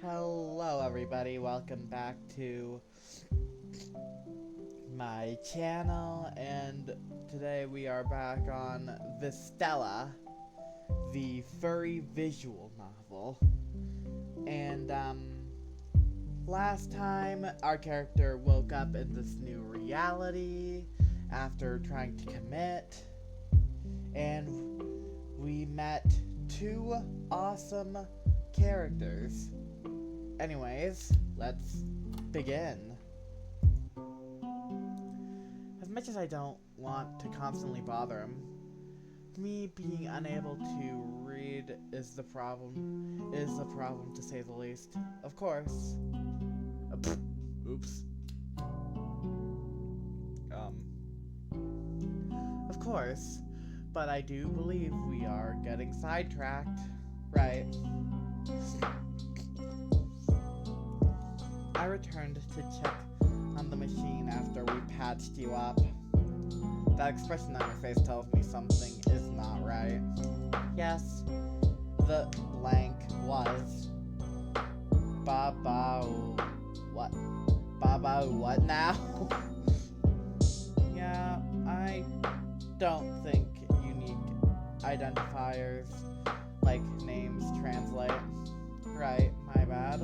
Hello everybody, welcome back to my channel, and today we are back on Vistella, the furry visual novel. And last time our character woke up in this new reality after trying to commit, and we met two awesome characters. Anyways, let's begin. As much as I don't want to constantly bother him, me being unable to read is the problem to say the least. Of course. Oops. Of course, but I do believe we are getting sidetracked, right? I returned to check on the machine after we patched you up. That expression on your face tells me something is not right. Yes, the blank was. What? Baba what now? Yeah, I don't think unique identifiers like names translate. Right, my bad.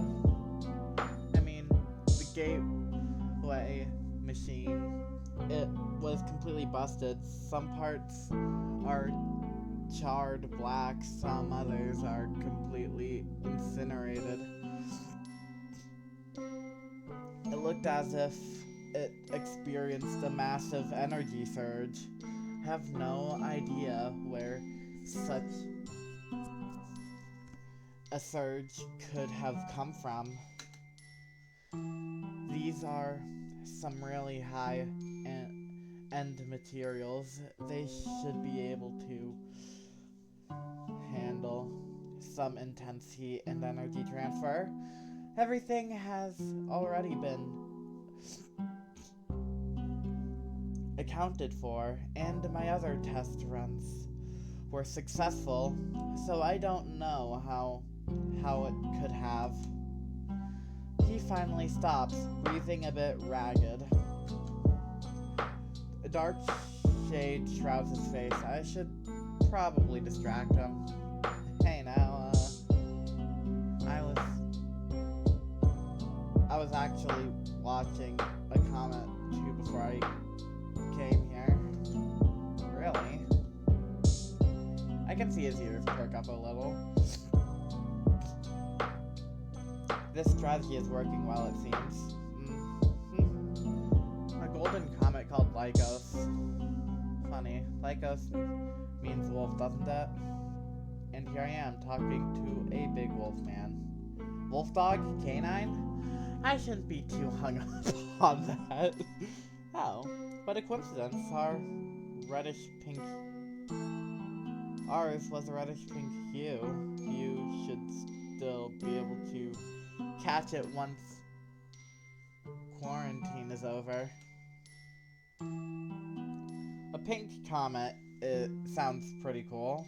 Gateway machine, it was completely busted. Some parts are charred black, some others are completely incinerated. It looked as if it experienced a massive energy surge. I have no idea where such a surge could have come from. These are some really high-end materials. They should be able to handle some intense heat and energy transfer. Everything has already been accounted for, and my other test runs were successful, so I don't know how it could have. He finally stops, breathing a bit ragged. A dark shade shrouds his face. I should probably distract him. Hey now, I was actually watching a comet too before I came here. Really? I can see his ears perk up a little. This strategy is working well, it seems. A golden comet called Lycos. Funny. Lycos means wolf, doesn't it? And here I am, talking to a big wolf man. Wolf dog? Canine? I shouldn't be too hung up on that. Oh, what a coincidence. Ours was a reddish pink hue. You should still be able to catch it once quarantine is over. A pink comet, it sounds pretty cool.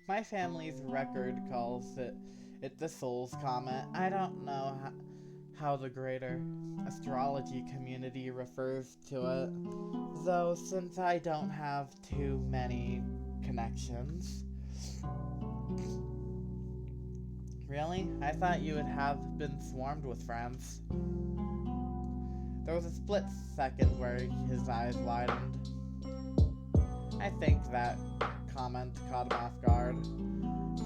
My family's record calls it the Soul's Comet. I don't know how the greater astrology community refers to it, though, since I don't have too many connections. Really? I thought you would have been swarmed with friends. There was a split second where his eyes widened. I think that comment caught him off guard.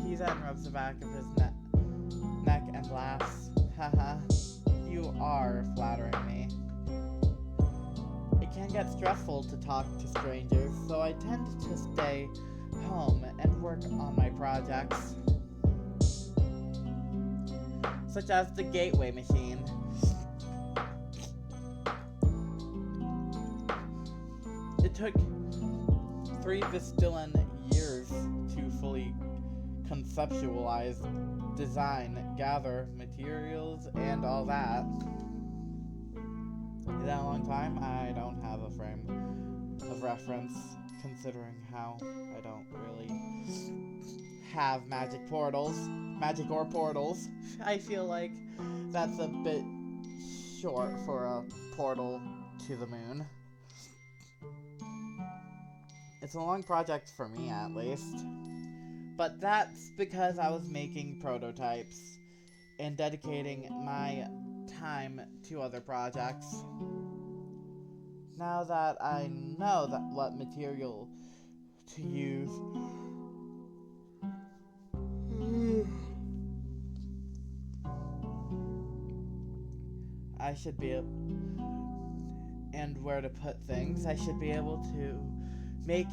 He then rubs the back of his neck and laughs. Haha, you are flattering me. It can get stressful to talk to strangers, so I tend to stay home and work on my projects, such as the gateway machine. It took 3 Vistillan years to fully conceptualize, design, gather materials, and all that. Is that a long time? I don't have a frame of reference, considering how I don't really have magic portals. Magic or portals. I feel like that's a bit short for a portal to the moon. It's a long project for me, at least. But that's because I was making prototypes and dedicating my time to other projects. Now that I know what material to use, I should be able, and where to put things, I should be able to make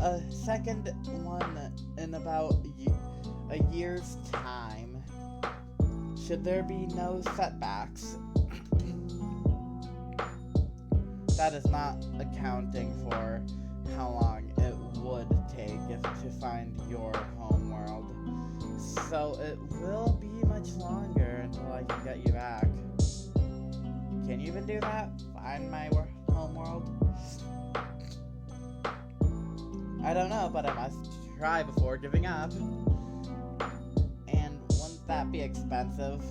a second one in about a year's time, should there be no setbacks. That is not accounting for how long it would take to find your home world. So it will be much longer until I can get you back. Can you even do that? Find my home world? I don't know, but I must try before giving up. And wouldn't that be expensive?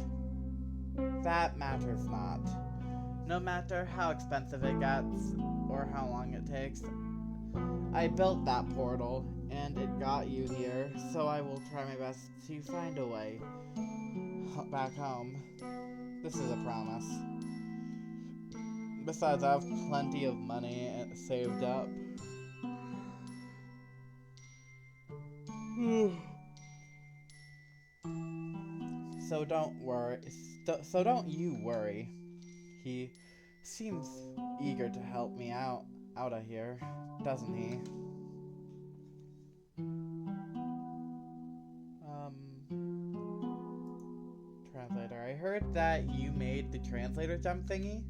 That matters not. No matter how expensive it gets, or how long it takes, I built that portal, and it got you here, so I will try my best to find a way back home. This is a promise. Besides, I have plenty of money saved up. So don't worry. So don't you worry. He seems eager to help me out of here, doesn't he? Translator. I heard that you made the translator gem thingy.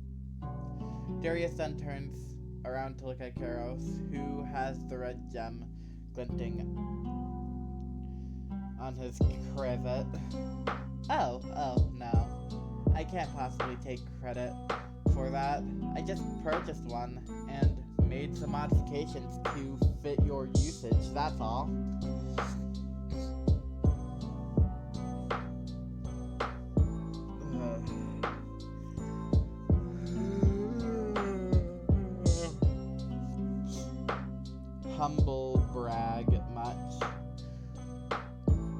Darius then turns around to look at Karos, who has the red gem glinting on his cravat. Oh, no. I can't possibly take credit for that. I just purchased one and made some modifications to fit your usage, that's all. Humble brag much.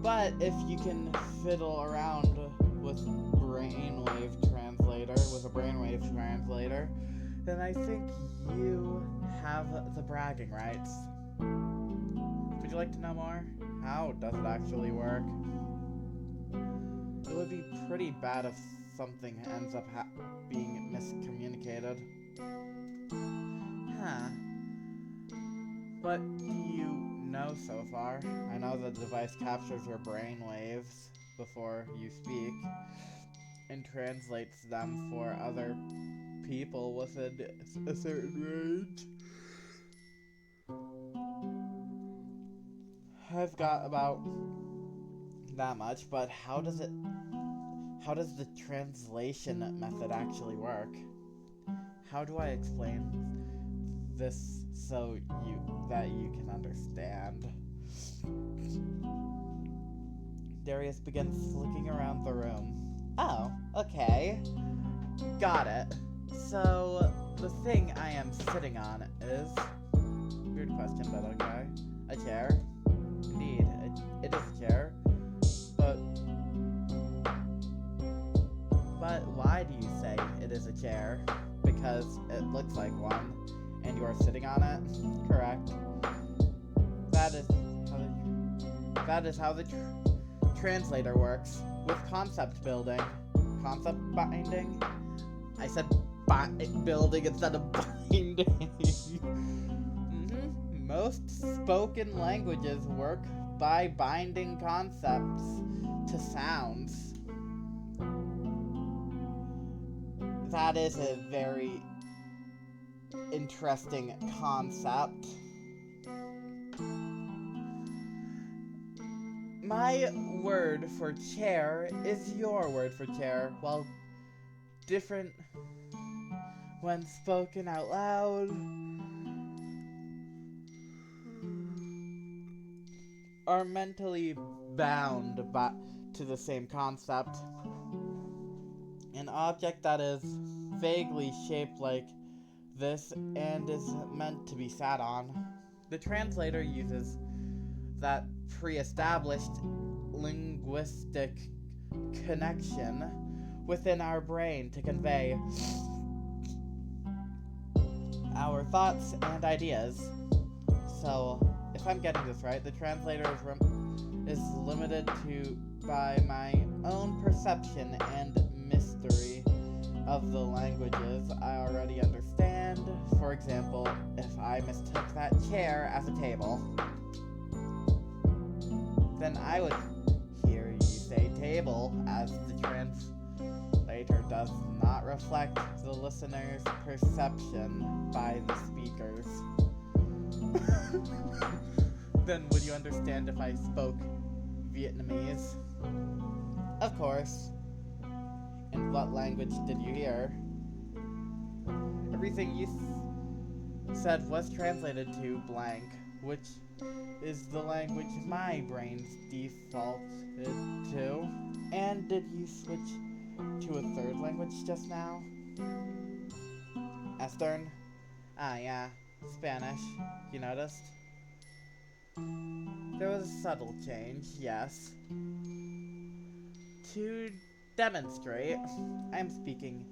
But if you can fiddle around with a brainwave translator, then I think you have the bragging rights. Would you like to know more? How does it actually work? It would be pretty bad if something ends up being miscommunicated. Huh. What do you know so far? I know the device captures your brain waves before you speak and translates them for other people within a certain range. I've got about that much, but how does the translation method actually work? How do I explain this so that you can understand? Darius begins looking around the room. Oh, okay. Got it. So, the thing I am sitting on is... Weird question, but okay. A chair? Indeed, it is a chair. But why do you say it is a chair? Because it looks like one, and you are sitting on it? Correct. That is how the translator works, with concept building. Concept binding? I said building instead of binding. Most spoken languages work by binding concepts to sounds. That is a very interesting concept. My word for chair is your word for chair, while different when spoken out loud. are mentally bound to the same concept. An object that is vaguely shaped like this and is meant to be sat on. The translator uses that pre-established linguistic connection within our brain to convey our thoughts and ideas. So, if I'm getting this right, the translator is limited to by my own perception and mystery of the languages I already understand. For example, if I mistook that chair as a table, then I would hear you say table, as the translator does not reflect the listener's perception by the speakers. Then would you understand if I spoke Vietnamese? Of course. And what language did you hear? Everything you said was translated to blank, which is the language my brain's defaulted to. And did you switch to a third language just now? Eastern? Ah, yeah. Spanish. You noticed? There was a subtle change, yes. To demonstrate, I'm speaking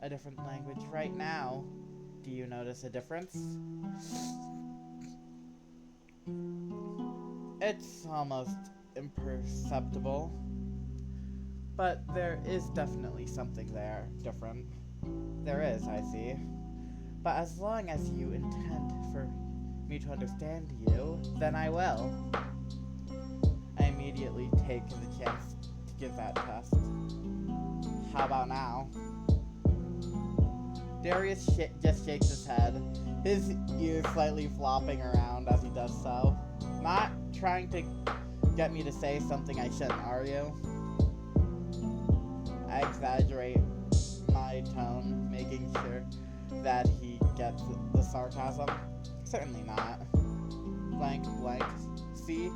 a different language right now. Do you notice a difference? It's almost imperceptible, but there is definitely something there different. There is, I see. But as long as you intend for me to understand you, then I will. I immediately take the chance to give that test. How about now? Darius just shakes his head, his ears slightly flopping around as he does so. Not trying to get me to say something I shouldn't, are you? I exaggerate my tone, making sure that he gets the sarcasm. Certainly not. Blank, blank. See?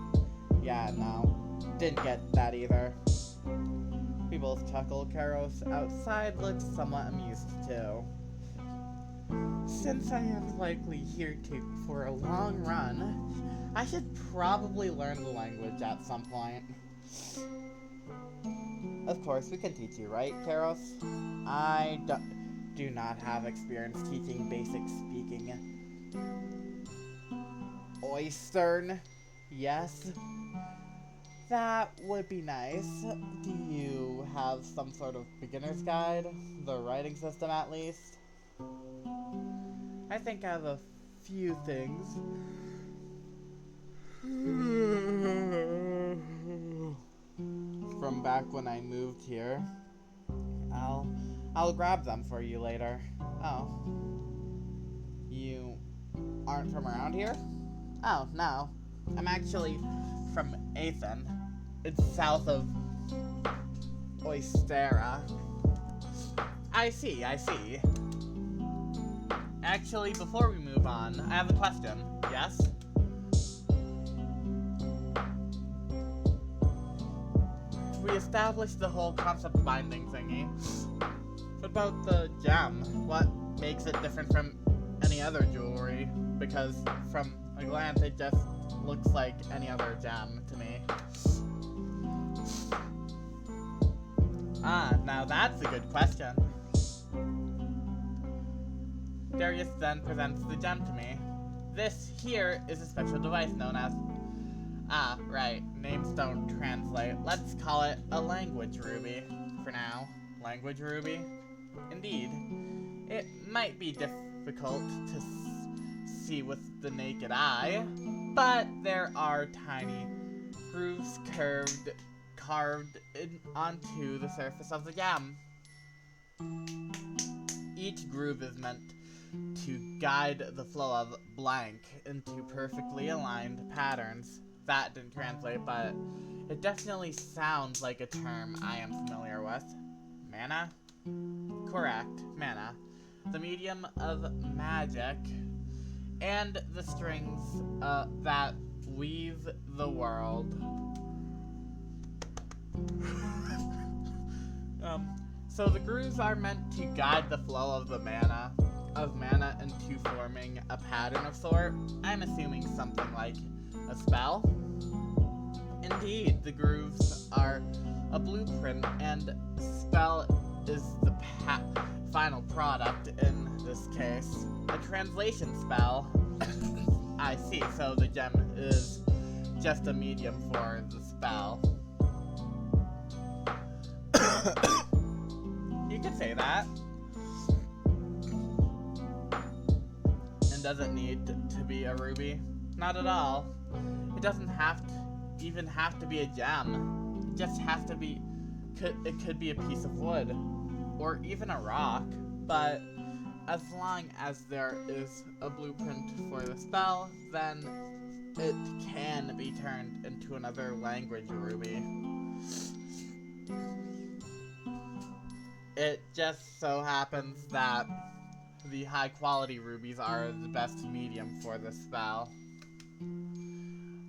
Yeah, no. Didn't get that either. We both chuckle. Karos outside looks somewhat amused too. Since I am likely here for a long run, I should probably learn the language at some point. Of course, we can teach you, right, Karos? I do not have experience teaching basic speaking. Oystern? Yes? That would be nice. Do you have some sort of beginner's guide? The writing system, at least? I think I have a few things. From back when I moved here. I'll grab them for you later. Oh. You aren't from around here? Oh, no. I'm actually from Athen. It's south of Vistella. I see. Actually, before we move on, I have a question. Yes? We established the whole concept binding thingy. What about the gem? What makes it different from any other jewelry? Because from a glance, it just looks like any other gem to me. Ah, now that's a good question. Darius then presents the gem to me. This here is a special device known as... Ah, right. Names don't translate. Let's call it a language ruby for now. Language ruby? Indeed. It might be difficult to see with the naked eye, but there are tiny grooves carved onto the surface of the gem. Each groove is meant to guide the flow of blank into perfectly aligned patterns. That didn't translate, but it definitely sounds like a term I am familiar with. Mana? Correct, mana. The medium of magic, and the strings that Weave the world. So the grooves are meant to guide the flow of mana into forming a pattern of sort. I'm assuming something like a spell. Indeed, the grooves are a blueprint, and spell is the final product in this case. A translation spell. I see, so the gem is just a medium for the spell. You could say that. And does it need to be a ruby? Not at all. It doesn't even have to be a gem. It just has to be, it could be a piece of wood, or even a rock, but as long as there is a blueprint for the spell, then it can be turned into another language ruby. It just so happens that the high quality rubies are the best medium for the spell.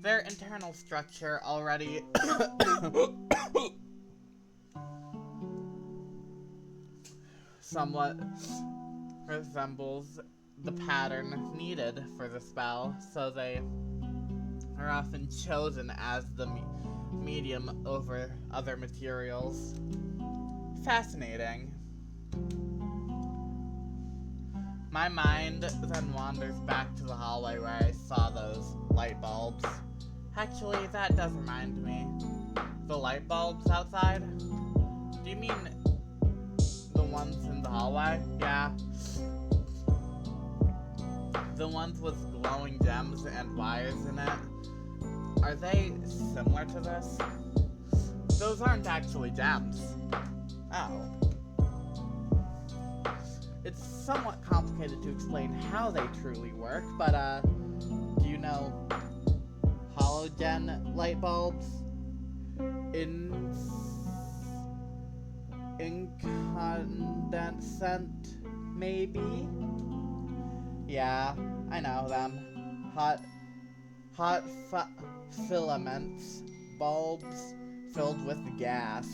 Their internal structure already somewhat resembles the pattern needed for the spell, so they are often chosen as the medium over other materials. Fascinating. My mind then wanders back to the hallway where I saw those light bulbs. Actually, that does remind me. The light bulbs outside? Do you mean the ones in the hallway? Yeah. The ones with glowing gems and wires in it. Are they similar to this? Those aren't actually gems. Oh. It's somewhat complicated to explain how they truly work, but do you know halogen light bulbs? Incandescent, maybe? Yeah, I know them. Hot filaments, bulbs filled with gas.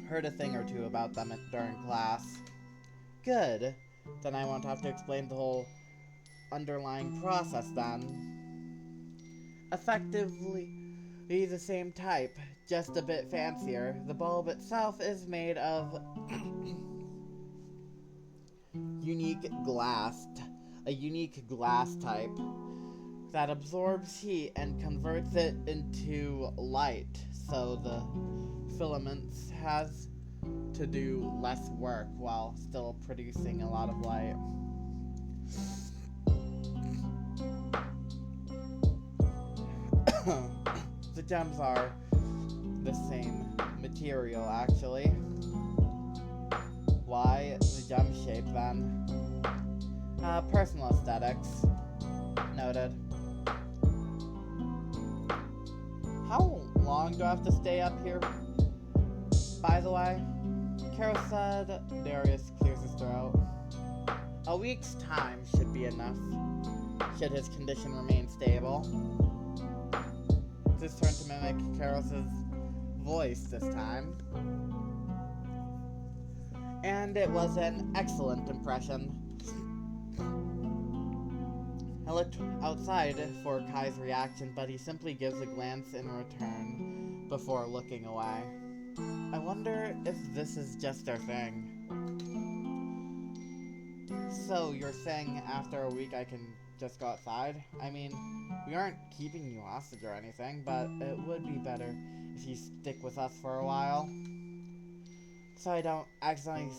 Heard a thing or two about them during class. Good. Then I won't have to explain the whole underlying process then. Effectively the same type, just a bit fancier. The bulb itself is made of a unique glass type that absorbs heat and converts it into light, so the filaments has to do less work while still producing a lot of light. The gems are the same material, actually. Why the gem shape then? Personal aesthetics. Noted. How long do I have to stay up here? By the way, Carol said. Darius clears his throat. A week's time should be enough, should his condition remain stable. This turned to mimic Carol's voice this time. And it was an excellent impression. I looked outside for Kai's reaction, but he simply gives a glance in return before looking away. I wonder if this is just our thing. So, you're saying after a week I can just go outside? I mean, we aren't keeping you hostage or anything, but it would be better if you stick with us for a while. So I don't accidentally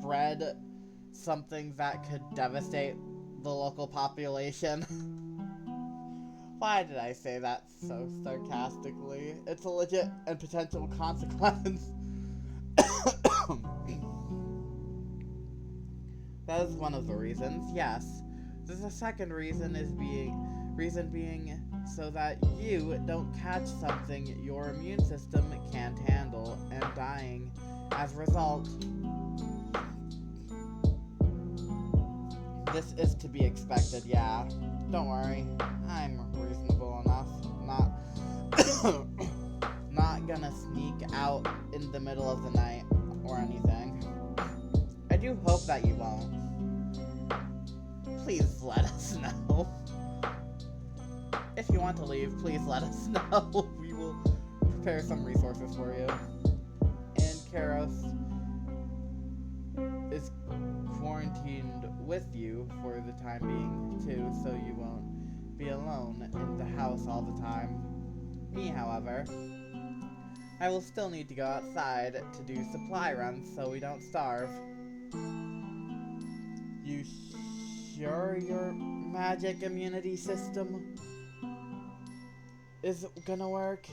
spread something that could devastate the local population. Why did I say that so sarcastically? It's a legit and potential consequence. That is one of the reasons, yes. The second reason being so that you don't catch something your immune system can't handle and dying as a result. This is to be expected, yeah. Don't worry, I'm reasonable enough. Not gonna sneak out in the middle of the night or anything. I do hope that you won't. Please let us know. If you want to leave, please let us know. We will prepare some resources for you. And Karos is quarantined with you for the time being, too, so you won't be alone in the house all the time. Me, however, I will still need to go outside to do supply runs so we don't starve. You sure your magic immunity system is gonna work?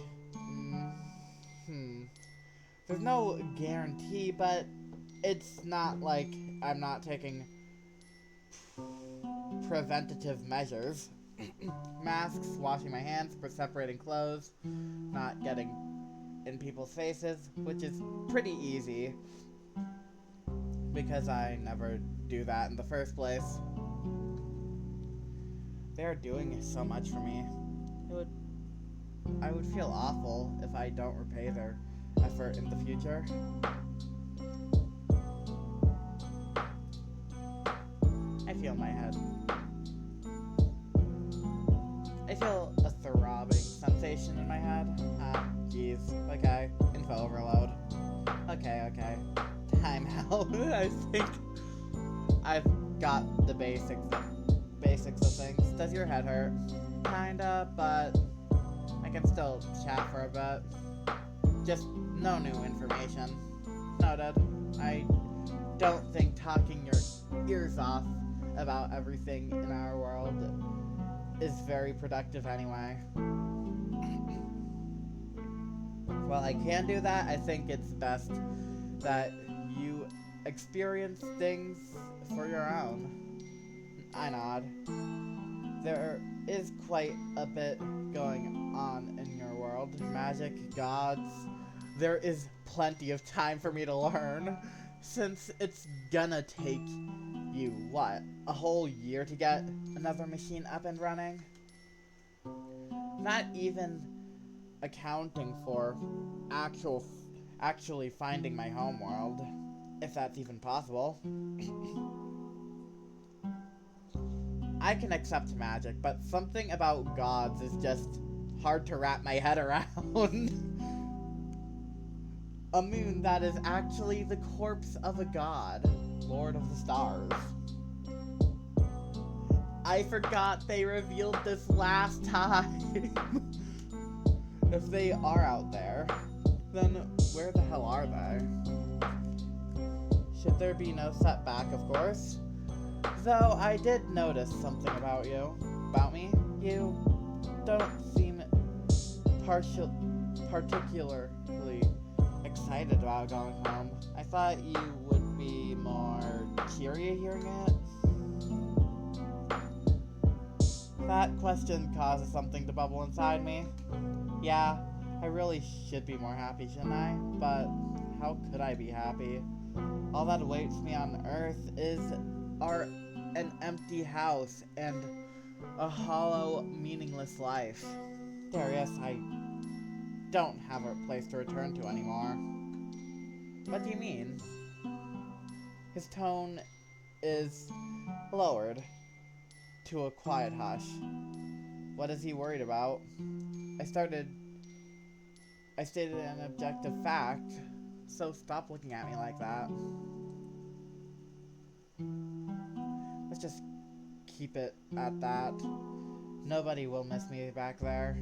There's no guarantee, but it's not like I'm not taking preventative measures. Masks, washing my hands, separating clothes, not getting in people's faces, which is pretty easy because I never do that in the first place. They're doing so much for me. I would feel awful if I don't repay their effort in the future. I feel my head. I feel a throbbing sensation in my head. Jeez. Okay. Info overload. Okay. Time out. I think I've got the basics of things. Does your head hurt? Kinda, but I can still chat for a bit. Just no new information. Noted. I don't think talking your ears off about everything in our world is very productive anyway. While I can do that, I think it's best that you experience things for your own. I nod. There is quite a bit going on in your world. Magic, gods. There is plenty of time for me to learn, since it's gonna take you, what, a whole year to get another machine up and running? Not even accounting for actually finding my homeworld, if that's even possible. I can accept magic, but something about gods is just hard to wrap my head around. A moon that is actually the corpse of a god, Lord of the Stars. I forgot they revealed this last time. If they are out there, then where the hell are they? Should there be no setback, of course. Though I did notice something about you. About me? You don't seem particularly excited about going home. I thought you would be more cheery hearing it. That question causes something to bubble inside me. Yeah, I really should be more happy, shouldn't I? But how could I be happy? All that awaits me on Earth is an empty house and a hollow, meaningless life. Darius, I don't have a place to return to anymore. What do you mean? His tone is lowered to a quiet hush. What is he worried about? I stated an objective fact, so stop looking at me like that. Let's just keep it at that. Nobody will miss me back there.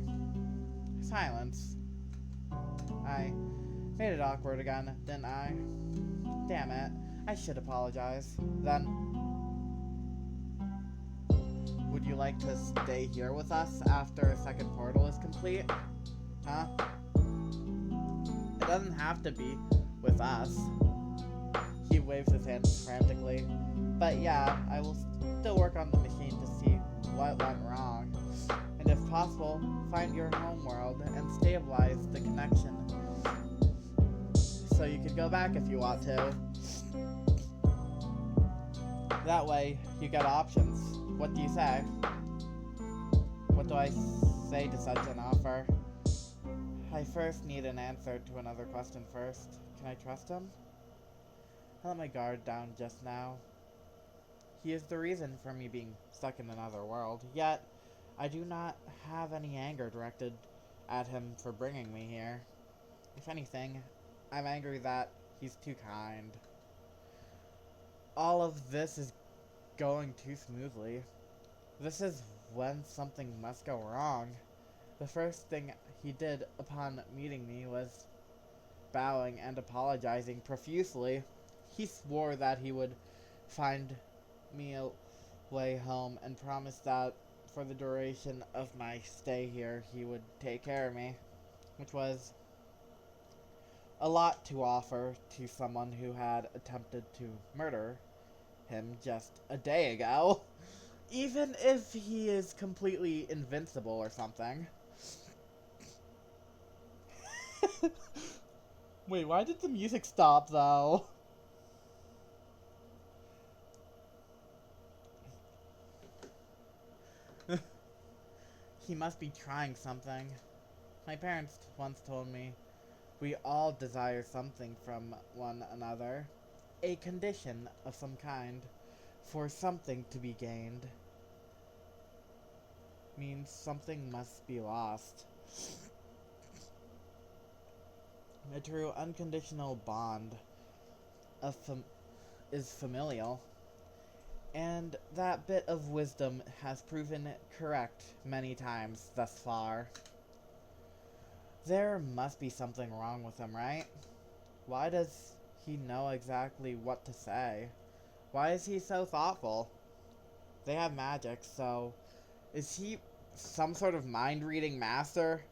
Silence. I made it awkward again, didn't I? Damn it. I should apologize. Then, would you like to stay here with us after a second portal is complete? Huh? It doesn't have to be with us. He waves his hands frantically. But yeah, I will still work on the machine to see what went wrong. And if possible, find your homeworld and stabilize the connection. So you can go back if you want to. That way, you get options. What do you say? What do I say to such an offer? I first need an answer to another question first. Can I trust him? I let my guard down just now. He is the reason for me being stuck in another world, yet I do not have any anger directed at him for bringing me here. If anything, I'm angry that he's too kind. All of this is going too smoothly. This is when something must go wrong. The first thing he did upon meeting me was bowing and apologizing profusely. He swore that he would find me a way home and promised that for the duration of my stay here he would take care of me, which was a lot to offer to someone who had attempted to murder him just a day ago. Even if he is completely invincible or something. Wait, why did the music stop though? He must be trying something. My parents once told me we all desire something from one another. A condition of some kind. For something to be gained means something must be lost. A true unconditional bond is familial, and that bit of wisdom has proven correct many times thus far. There must be something wrong with him, right? Why does he know exactly what to say? Why is he so thoughtful? They have magic, so is he some sort of mind-reading master?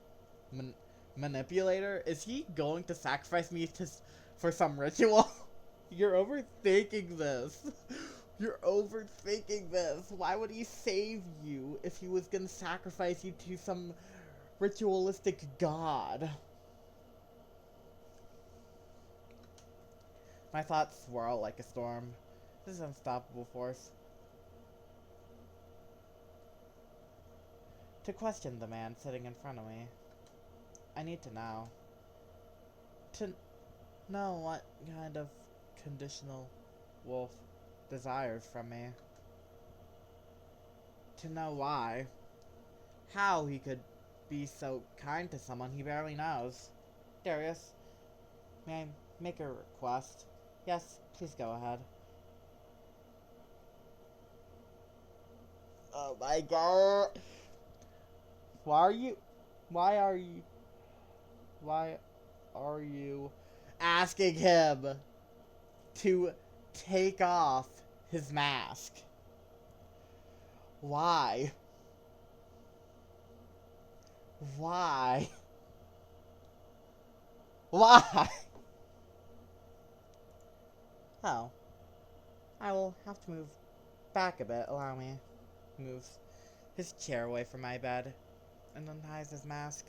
Manipulator? Is he going to sacrifice me for some ritual? You're overthinking this. You're overthinking this. Why would he save you if he was gonna sacrifice you to some ritualistic god? My thoughts swirl like a storm. This is unstoppable force. To question the man sitting in front of me, I need to know. To know what kind of conditional wolf desires from me. To know why. How he could be so kind to someone he barely knows. Darius, may I make a request? Yes, please go ahead. Oh my god. Why are you why are you why are you asking him to take off his mask? Why? Why? Why? Oh. I will have to move back a bit. Allow me. Moves his chair away from my bed and unties his mask.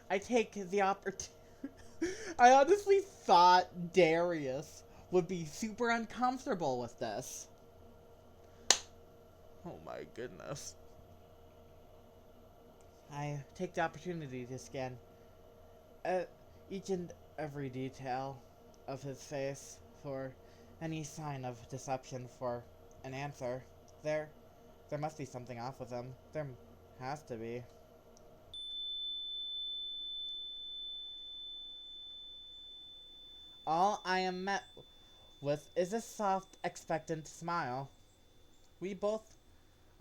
I take the opportunity. I honestly thought Darius would be super uncomfortable with this. Oh my goodness. I take the opportunity to scan each and every detail of his face for any sign of deception for an answer. There must be something off with him. There has to be. All I am met with is a soft, expectant smile. We both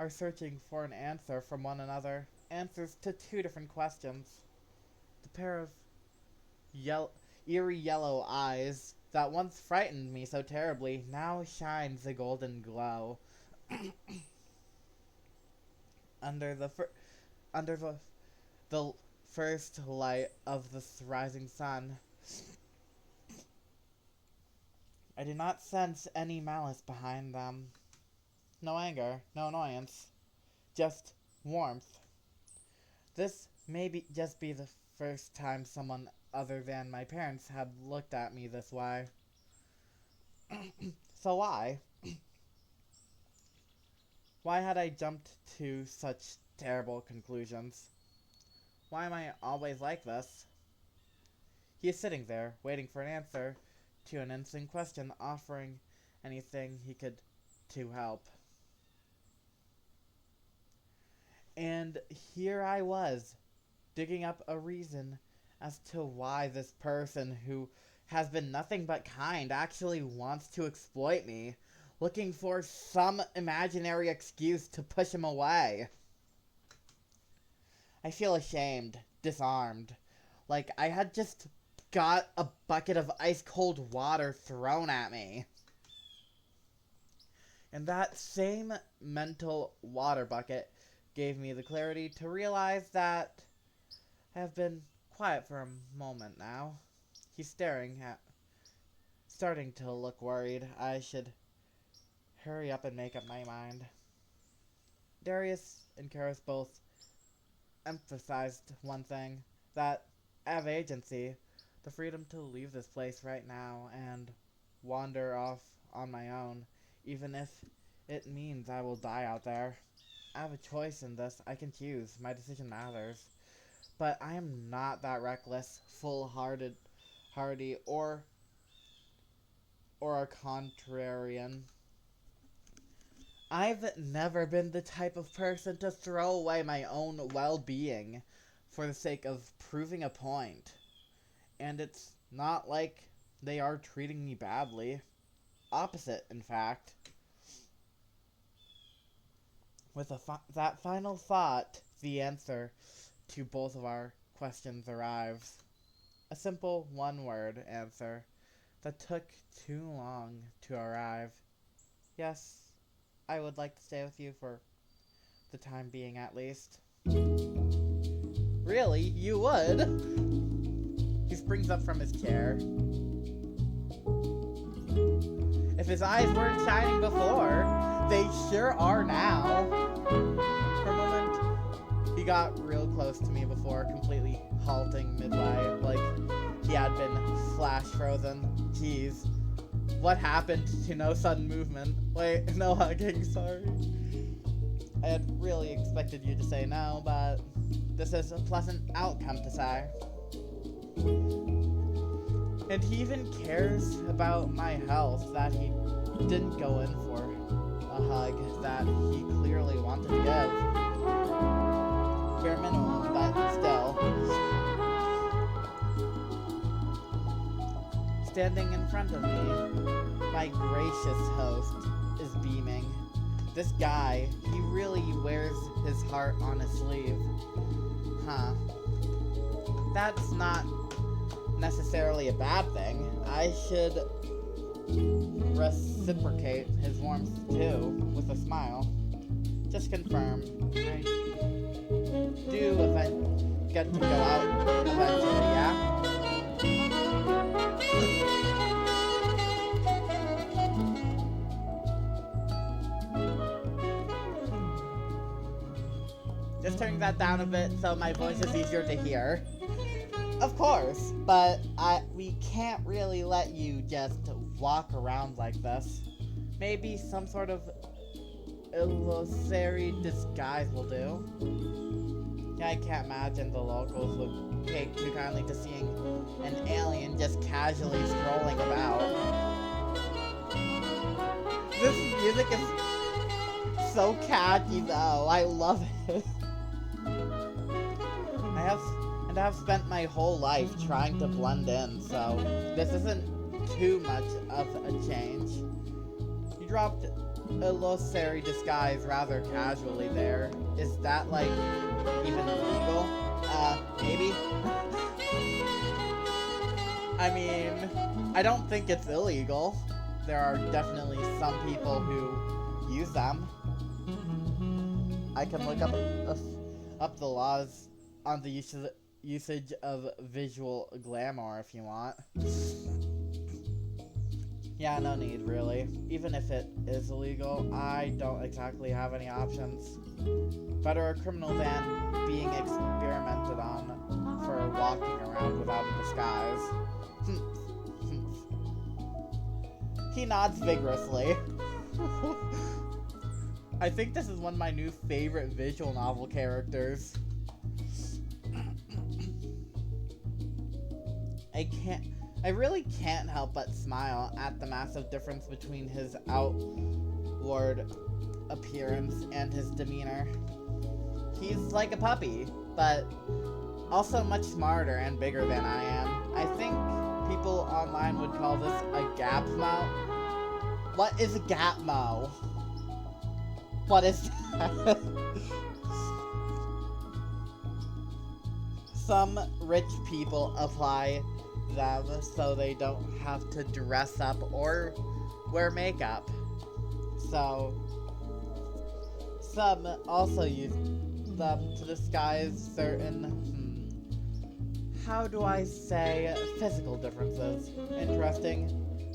are searching for an answer from one another. Answers to two different questions. The pair of eerie yellow eyes that once frightened me so terribly now shines a golden glow. under the under the first light of the rising sun. I do not sense any malice behind them. No anger, no annoyance, just warmth. This may just be the first time someone other than my parents had looked at me this way. So why? Why had I jumped to such terrible conclusions? Why am I always like this? He is sitting there, waiting for an answer to an innocent question, offering anything he could to help. And here I was, digging up a reason as to why this person who has been nothing but kind actually wants to exploit me, looking for some imaginary excuse to push him away. I feel ashamed, disarmed, like I had just got a bucket of ice-cold water thrown at me. And that same mental water bucket gave me the clarity to realize that I have been quiet for a moment now. He's starting to look worried. I should hurry up and make up my mind. Darius and Karis both emphasized one thing, that I have agency, the freedom to leave this place right now and wander off on my own, even if it means I will die out there. I have a choice in this. I can choose. My decision matters. But I am not that reckless, full-hearted, hardy, or a contrarian. I've never been the type of person to throw away my own well-being for the sake of proving a point. And it's not like they are treating me badly. Opposite, in fact. With that final thought, the answer to both of our questions arrives. A simple one-word answer that took too long to arrive. Yes, I would like to stay with you for the time being at least. Really? You would? He springs up from his chair. If his eyes weren't shining before, they sure are now. For a moment, he got real close to me before completely halting midway, like he had been flash frozen. Jeez. What happened to no sudden movement? Wait, no hugging, sorry. I had really expected you to say no, but this is a pleasant outcome to say. And he even cares about my health, that he didn't go in for a hug that he clearly wanted to give. Bare minimum, but still. Standing in front of me, my gracious host is beaming. This guy, he really wears his heart on his sleeve. Huh. That's not necessarily a bad thing. I should reciprocate his warmth too, with a smile. Just confirm. I do get to go out eventually, yeah? Just turning that down a bit so my voice is easier to hear. Of course, but we can't really let you just walk around like this. Maybe some sort of illusory disguise will do. Yeah, I can't imagine the locals would take too kindly to seeing an alien just casually strolling about. This music is so catchy though, I love it. I have spent my whole life trying to blend in, so this isn't too much of a change. You dropped illusory disguise rather casually there. Is that, like, even legal? Maybe? I mean, I don't think it's illegal. There are definitely some people who use them. I can look up the laws on the usage of visual glamour if you want. Yeah, no need, really. Even if it is illegal, I don't exactly have any options. Better a criminal than being experimented on for walking around without a disguise. He nods vigorously. I think this is one of my new favorite visual novel characters. I really can't help but smile at the massive difference between his outward appearance and his demeanor. He's like a puppy, but also much smarter and bigger than I am. I think people online would call this a gapmo. What is a gapmo? What is that? Some rich people apply them so they don't have to dress up or wear makeup. So, some also use them to disguise certain, how do I say, physical differences. Interesting.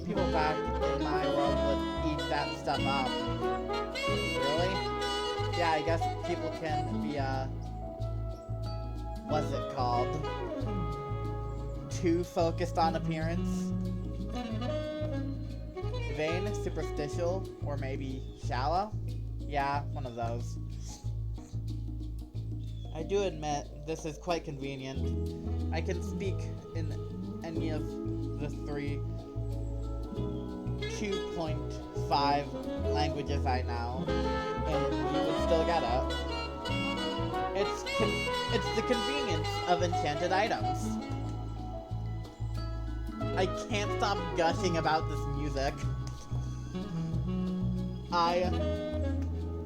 People back in my world would eat that stuff up. Really? Yeah, I guess people can be, what's it called? Too focused on appearance. Vain, superficial, or maybe shallow? Yeah, one of those. I do admit this is quite convenient. I can speak in any of the 2.5 languages I know, and you would still get it. It's the convenience of enchanted items. I can't stop gushing about this music. I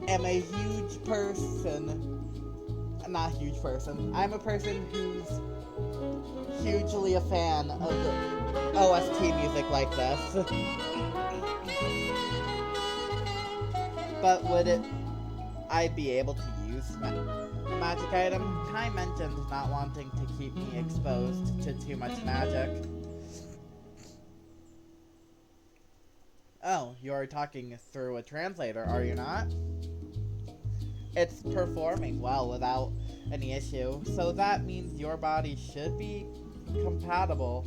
am a huge person. Not a huge person. I'm a person who's hugely a fan of OST music like this. But would I be able to use a magic item? Kai mentioned not wanting to keep me exposed to too much magic. Oh, you're talking through a translator, are you not? It's performing well without any issue, so that means your body should be compatible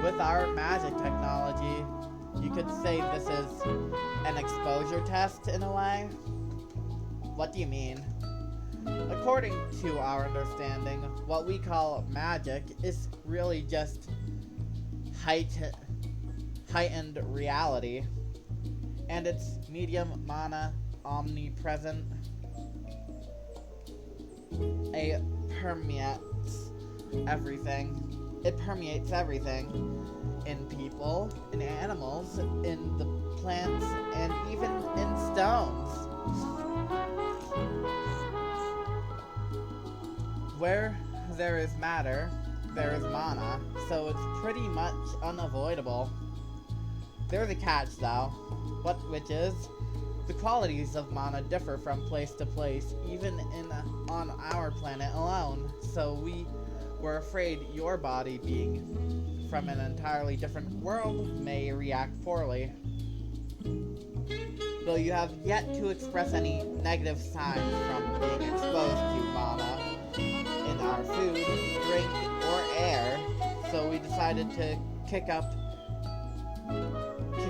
with our magic technology. You could say this is an exposure test in a way. What do you mean? According to our understanding, what we call magic is really just heightened reality, and its medium mana omnipresent. It permeates everything. It permeates everything. In people, in animals, in the plants, and even in stones. Where there is matter, there is mana, so it's pretty much unavoidable. There's a catch though, which is, the qualities of mana differ from place to place, even on our planet alone, so we were afraid your body being from an entirely different world may react poorly. Though you have yet to express any negative signs from being exposed to mana in our food, drink, or air, so we decided to kick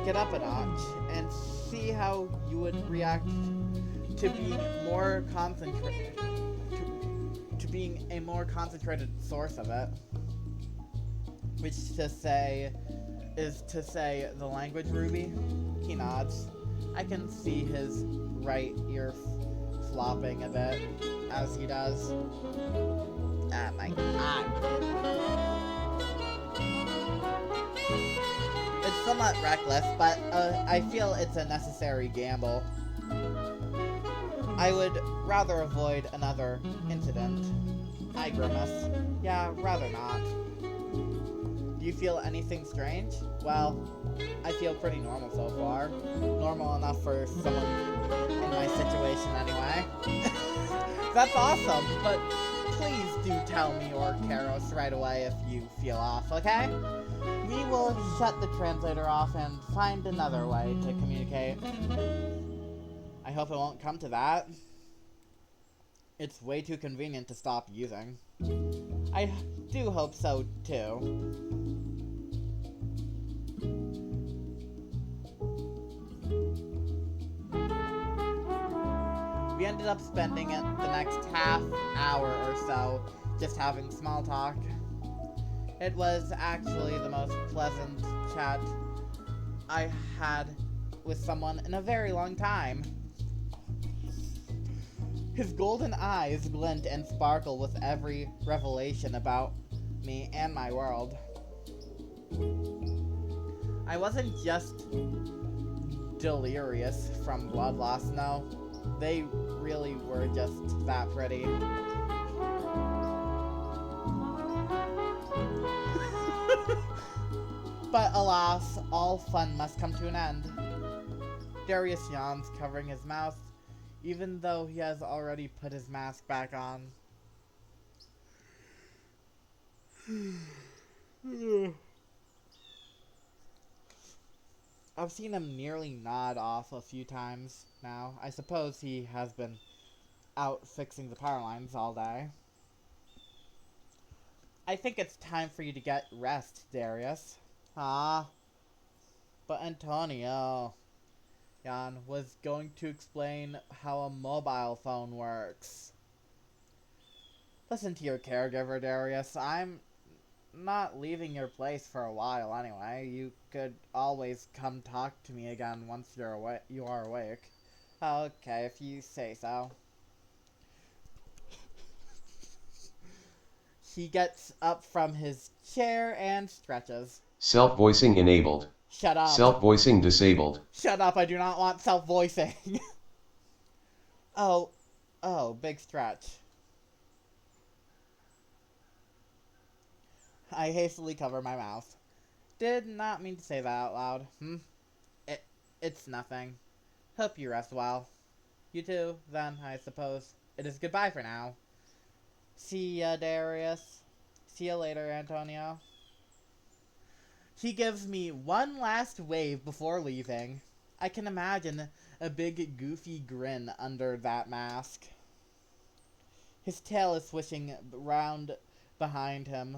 it up a notch and see how you would react to being more concentrated, to being a more concentrated source of it. Which is to say the language Ruby. He nods. I can see his right ear flopping a bit as he does. Ah, my God. It's somewhat reckless, but I feel it's a necessary gamble. I would rather avoid another incident. I grimace. Yeah, rather not. Do you feel anything strange? Well, I feel pretty normal so far. Normal enough for someone in my situation anyway. That's awesome, but please do tell me or Karos right away if you feel off, okay? We will shut the translator off and find another way to communicate. I hope it won't come to that. It's way too convenient to stop using. I do hope so, too. We ended up spending the next half hour or so just having small talk. It was actually the most pleasant chat I had with someone in a very long time. His golden eyes glint and sparkle with every revelation about me and my world. I wasn't just delirious from blood loss, no. They really were just that pretty. But alas, all fun must come to an end. Darius yawns, covering his mouth, even though he has already put his mask back on. I've seen him nearly nod off a few times now. I suppose he has been out fixing the power lines all day. I think it's time for you to get rest, Darius. Ah, but Antonio, Jan, was going to explain how a mobile phone works. Listen to your caregiver, Darius. I'm not leaving your place for a while anyway. You could always come talk to me again once you are awake. Okay, if you say so. He gets up from his chair and stretches. Self-voicing enabled. Shut up. Self-voicing disabled. Shut up, I do not want self-voicing. Oh, big stretch. I hastily cover my mouth. Did not mean to say that out loud. It's nothing. Hope you rest well. You too, then, I suppose. It is goodbye for now. See ya, Darius. See ya later, Antonio. He gives me one last wave before leaving. I can imagine a big goofy grin under that mask. His tail is swishing round behind him.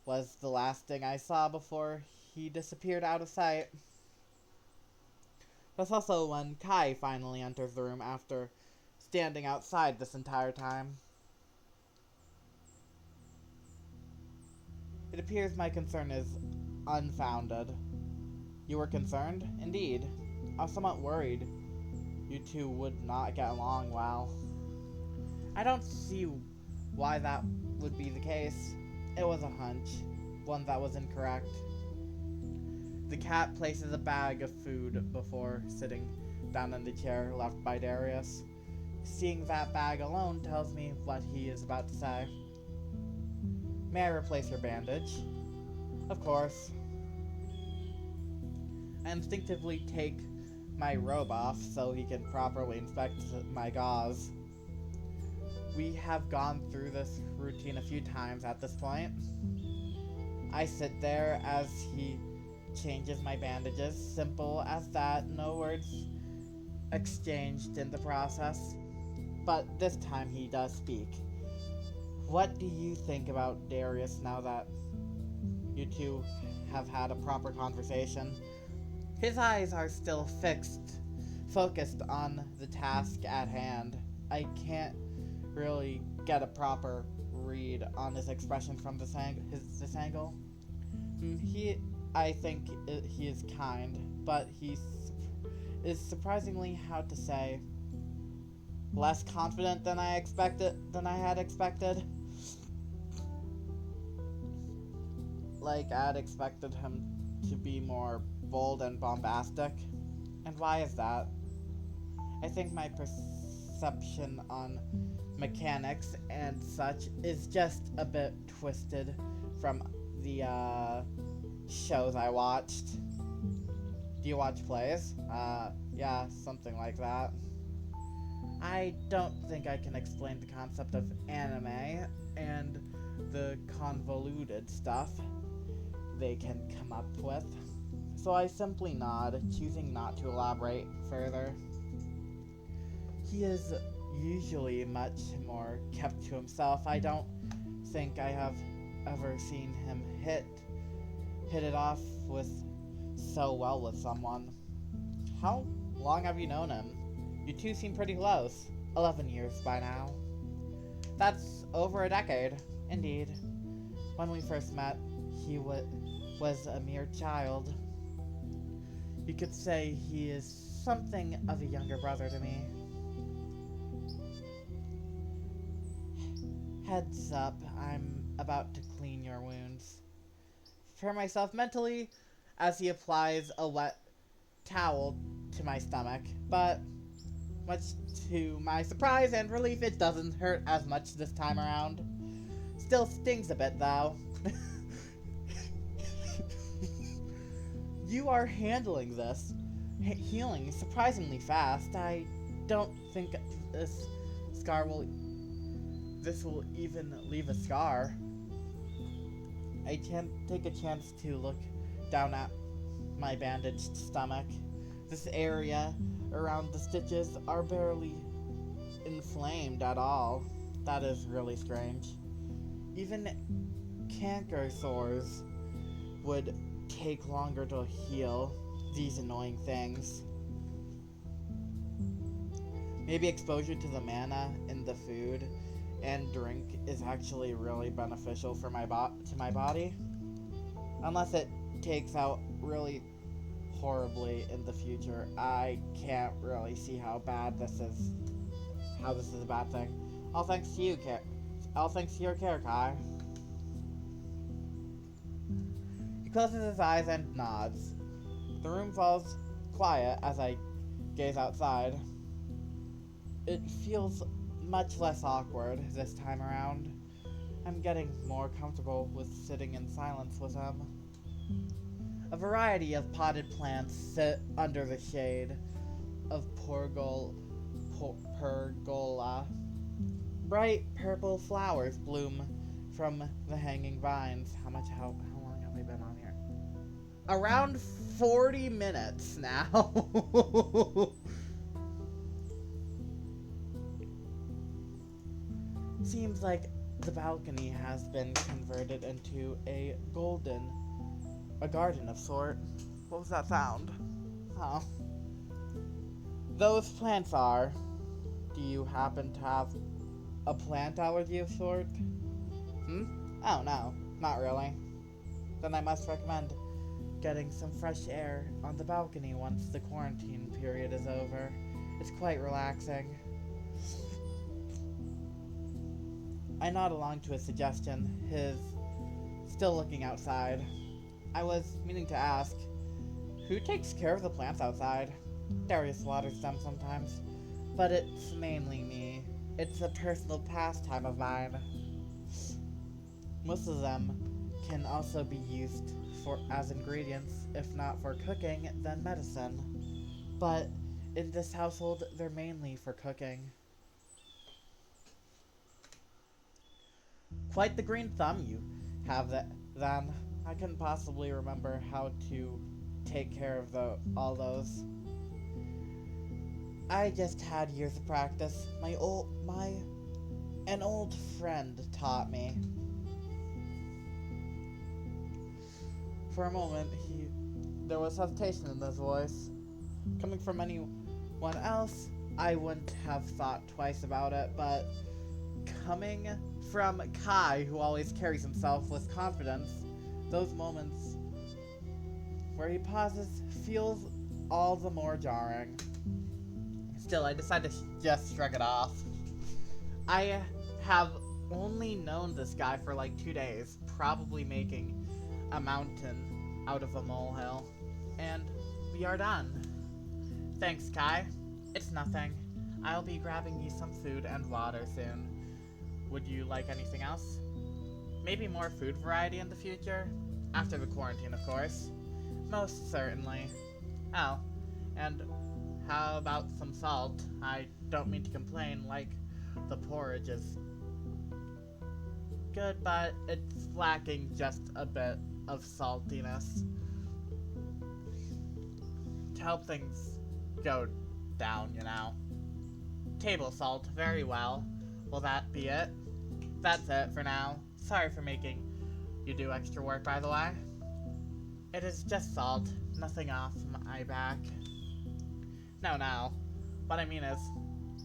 Was the last thing I saw before he disappeared out of sight. That's also when Kai finally enters the room after standing outside this entire time. It appears my concern is unfounded. You were concerned? Indeed. I was somewhat worried you two would not get along well. I don't see why that would be the case. It was a hunch, one that was incorrect. The cat places a bag of food before sitting down in the chair left by Darius. Seeing that bag alone tells me what he is about to say. May I replace your bandage? Of course. I instinctively take my robe off so he can properly inspect my gauze. We have gone through this routine a few times at this point. I sit there as he changes my bandages. Simple as that, no words exchanged in the process. But this time he does speak. What do you think about Darius now that you two have had a proper conversation? His eyes are still focused on the task at hand. I can't really get a proper read on his expression from this angle. I think he is kind, but he is surprisingly, how to say, less confident than I had expected. Like, I had expected him to be more bold and bombastic. And why is that? I think my perception on mechanics and such is just a bit twisted from the shows I watched. Do you watch plays? Yeah, something like that. I don't think I can explain the concept of anime and the convoluted stuff they can come up with. So I simply nod, choosing not to elaborate further. He is usually much more kept to himself. I don't think I have ever seen him hit it off with so well with someone. How long have you known him? You two seem pretty close. 11 years by now. That's over a decade, indeed. When we first met, he was a mere child. You could say he is something of a younger brother to me. Heads up, I'm about to clean your wounds. Prepare myself mentally as he applies a wet towel to my stomach, but much to my surprise and relief, it doesn't hurt as much this time around. Still stings a bit, though. You are handling this healing surprisingly fast. I don't think this will even leave a scar. I can't take a chance to look down at my bandaged stomach. This area around the stitches are barely inflamed at all. That is really strange. Even canker sores would take longer to heal. These annoying things. Maybe exposure to the mana in the food and drink is actually really beneficial for my body. Unless it takes out really horribly in the future, I can't really see how this is a bad thing. All thanks to your care, Kai. He closes his eyes and nods. The room falls quiet as I gaze outside. It feels much less awkward this time around. I'm getting more comfortable with sitting in silence with him. A variety of potted plants sit under the shade of pergola. Bright purple flowers bloom from the hanging vines. How long have we been on here? Around 40 minutes now. Seems like the balcony has been converted into a garden of sort. What was that sound? Oh. Those plants are. Do you happen to have a plant allergy of sort? Oh no, not really. Then I must recommend getting some fresh air on the balcony once the quarantine period is over. It's quite relaxing. I nod along to his suggestion, still looking outside. I was meaning to ask, who takes care of the plants outside? Darius waters them sometimes, but it's mainly me. It's a personal pastime of mine. Most of them can also be used as ingredients, if not for cooking, then medicine. But in this household, they're mainly for cooking. Quite the green thumb you have then. I couldn't possibly remember how to take care of all those. I just had years of practice. An old friend taught me. For a moment, there was hesitation in his voice. Coming from anyone else, I wouldn't have thought twice about it, but coming from Kai, who always carries himself with confidence, those moments where he pauses feels all the more jarring. Still, I decided to just shrug it off. I have only known this guy for like 2 days, probably making a mountain out of a molehill. And we are done. Thanks, Kai. It's nothing. I'll be grabbing you some food and water soon. Would you like anything else? Maybe more food variety in the future? After the quarantine, of course. Most certainly. Oh, and how about some salt? I don't mean to complain, like, the porridge is good, but it's lacking just a bit of saltiness. To help things go down, you know. Table salt, very well. Will that be it? That's it for now. Sorry for making you do extra work, by the way. It is just salt, nothing off my back. No. What I mean is,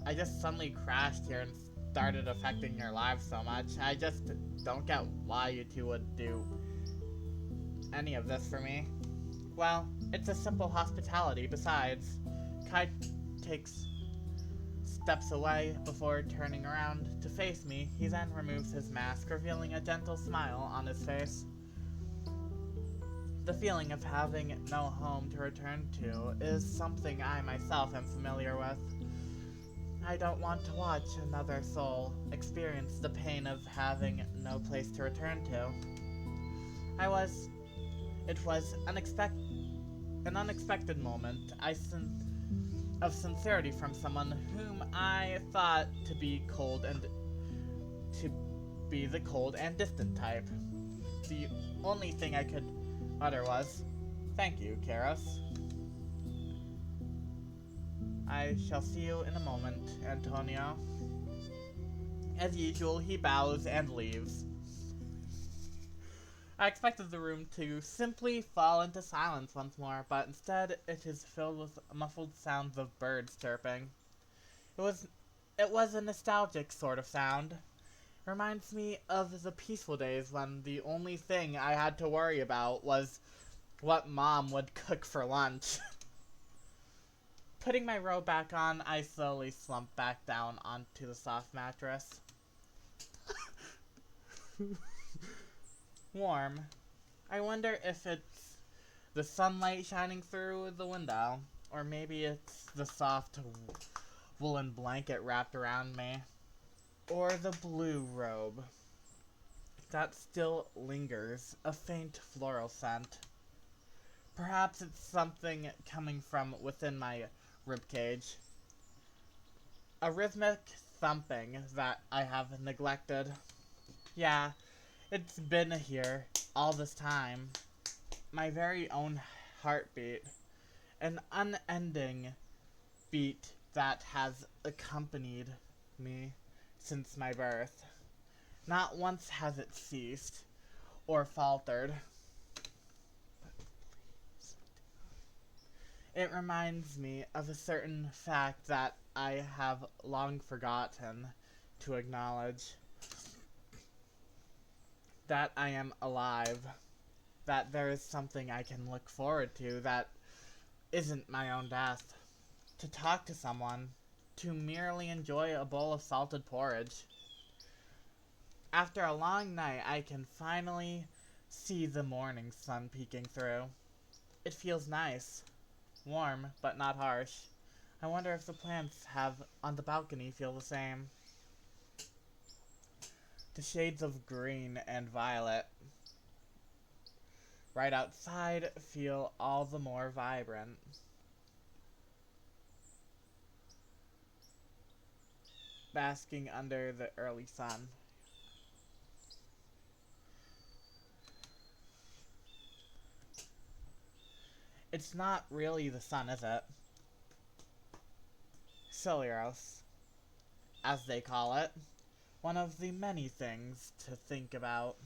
I just suddenly crashed here and started affecting your lives so much. I just don't get why you two would do any of this for me. Well, it's a simple hospitality. Besides, Kai takes steps away before turning around to face me. He then removes his mask, revealing a gentle smile on his face. The feeling of having no home to return to is something I myself am familiar with. I don't want to watch another soul experience the pain of having no place to return to. It was an unexpected moment of sincerity from someone whom I thought to be the cold and distant type. The only thing I could utter was, "Thank you, Karos. I shall see you in a moment, Antonio." As usual, he bows and leaves. I expected the room to simply fall into silence once more, but instead it is filled with muffled sounds of birds chirping. It was a nostalgic sort of sound. Reminds me of the peaceful days when the only thing I had to worry about was what Mom would cook for lunch. Putting my robe back on, I slowly slumped back down onto the soft mattress. Warm. I wonder if it's the sunlight shining through the window, or maybe it's the soft woolen blanket wrapped around me, or the blue robe that still lingers, a faint floral scent. Perhaps it's something coming from within my ribcage. A rhythmic thumping that I have neglected. Yeah, it's been here all this time. My very own heartbeat. An unending beat that has accompanied me since my birth. Not once has it ceased or faltered. It reminds me of a certain fact that I have long forgotten to acknowledge. That I am alive. That there is something I can look forward to that isn't my own death. To talk to someone. To merely enjoy a bowl of salted porridge. After a long night, I can finally see the morning sun peeking through. It feels nice. Warm, but not harsh. I wonder if the plants on the balcony feel the same. The shades of green and violet right outside feel all the more vibrant. Basking under the early sun. It's not really the sun, is it? Celeros, as they call it. One of the many things to think about.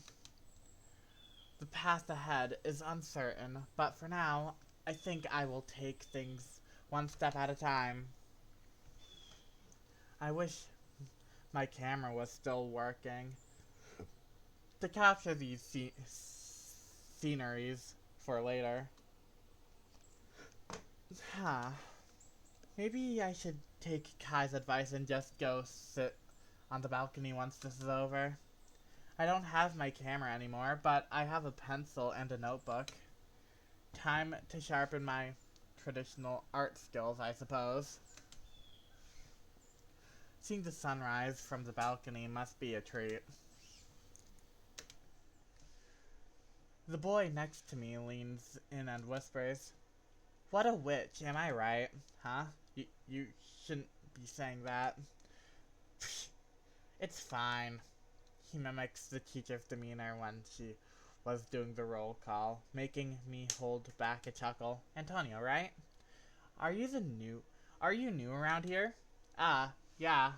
The path ahead is uncertain, but for now, I think I will take things one step at a time. I wish my camera was still working to capture these sceneries for later. Maybe I should take Kai's advice and just go sit on the balcony once this is over. I don't have my camera anymore, but I have a pencil and a notebook. Time to sharpen my traditional art skills, I suppose. Seeing the sunrise from the balcony must be a treat. The boy next to me leans in and whispers, "What a witch, am I right? Huh? You shouldn't be saying that." It's fine. He mimics the teacher's demeanor when she was doing the roll call, making me hold back a chuckle. "Antonio, right? Are you new around here?" "Ah, yeah.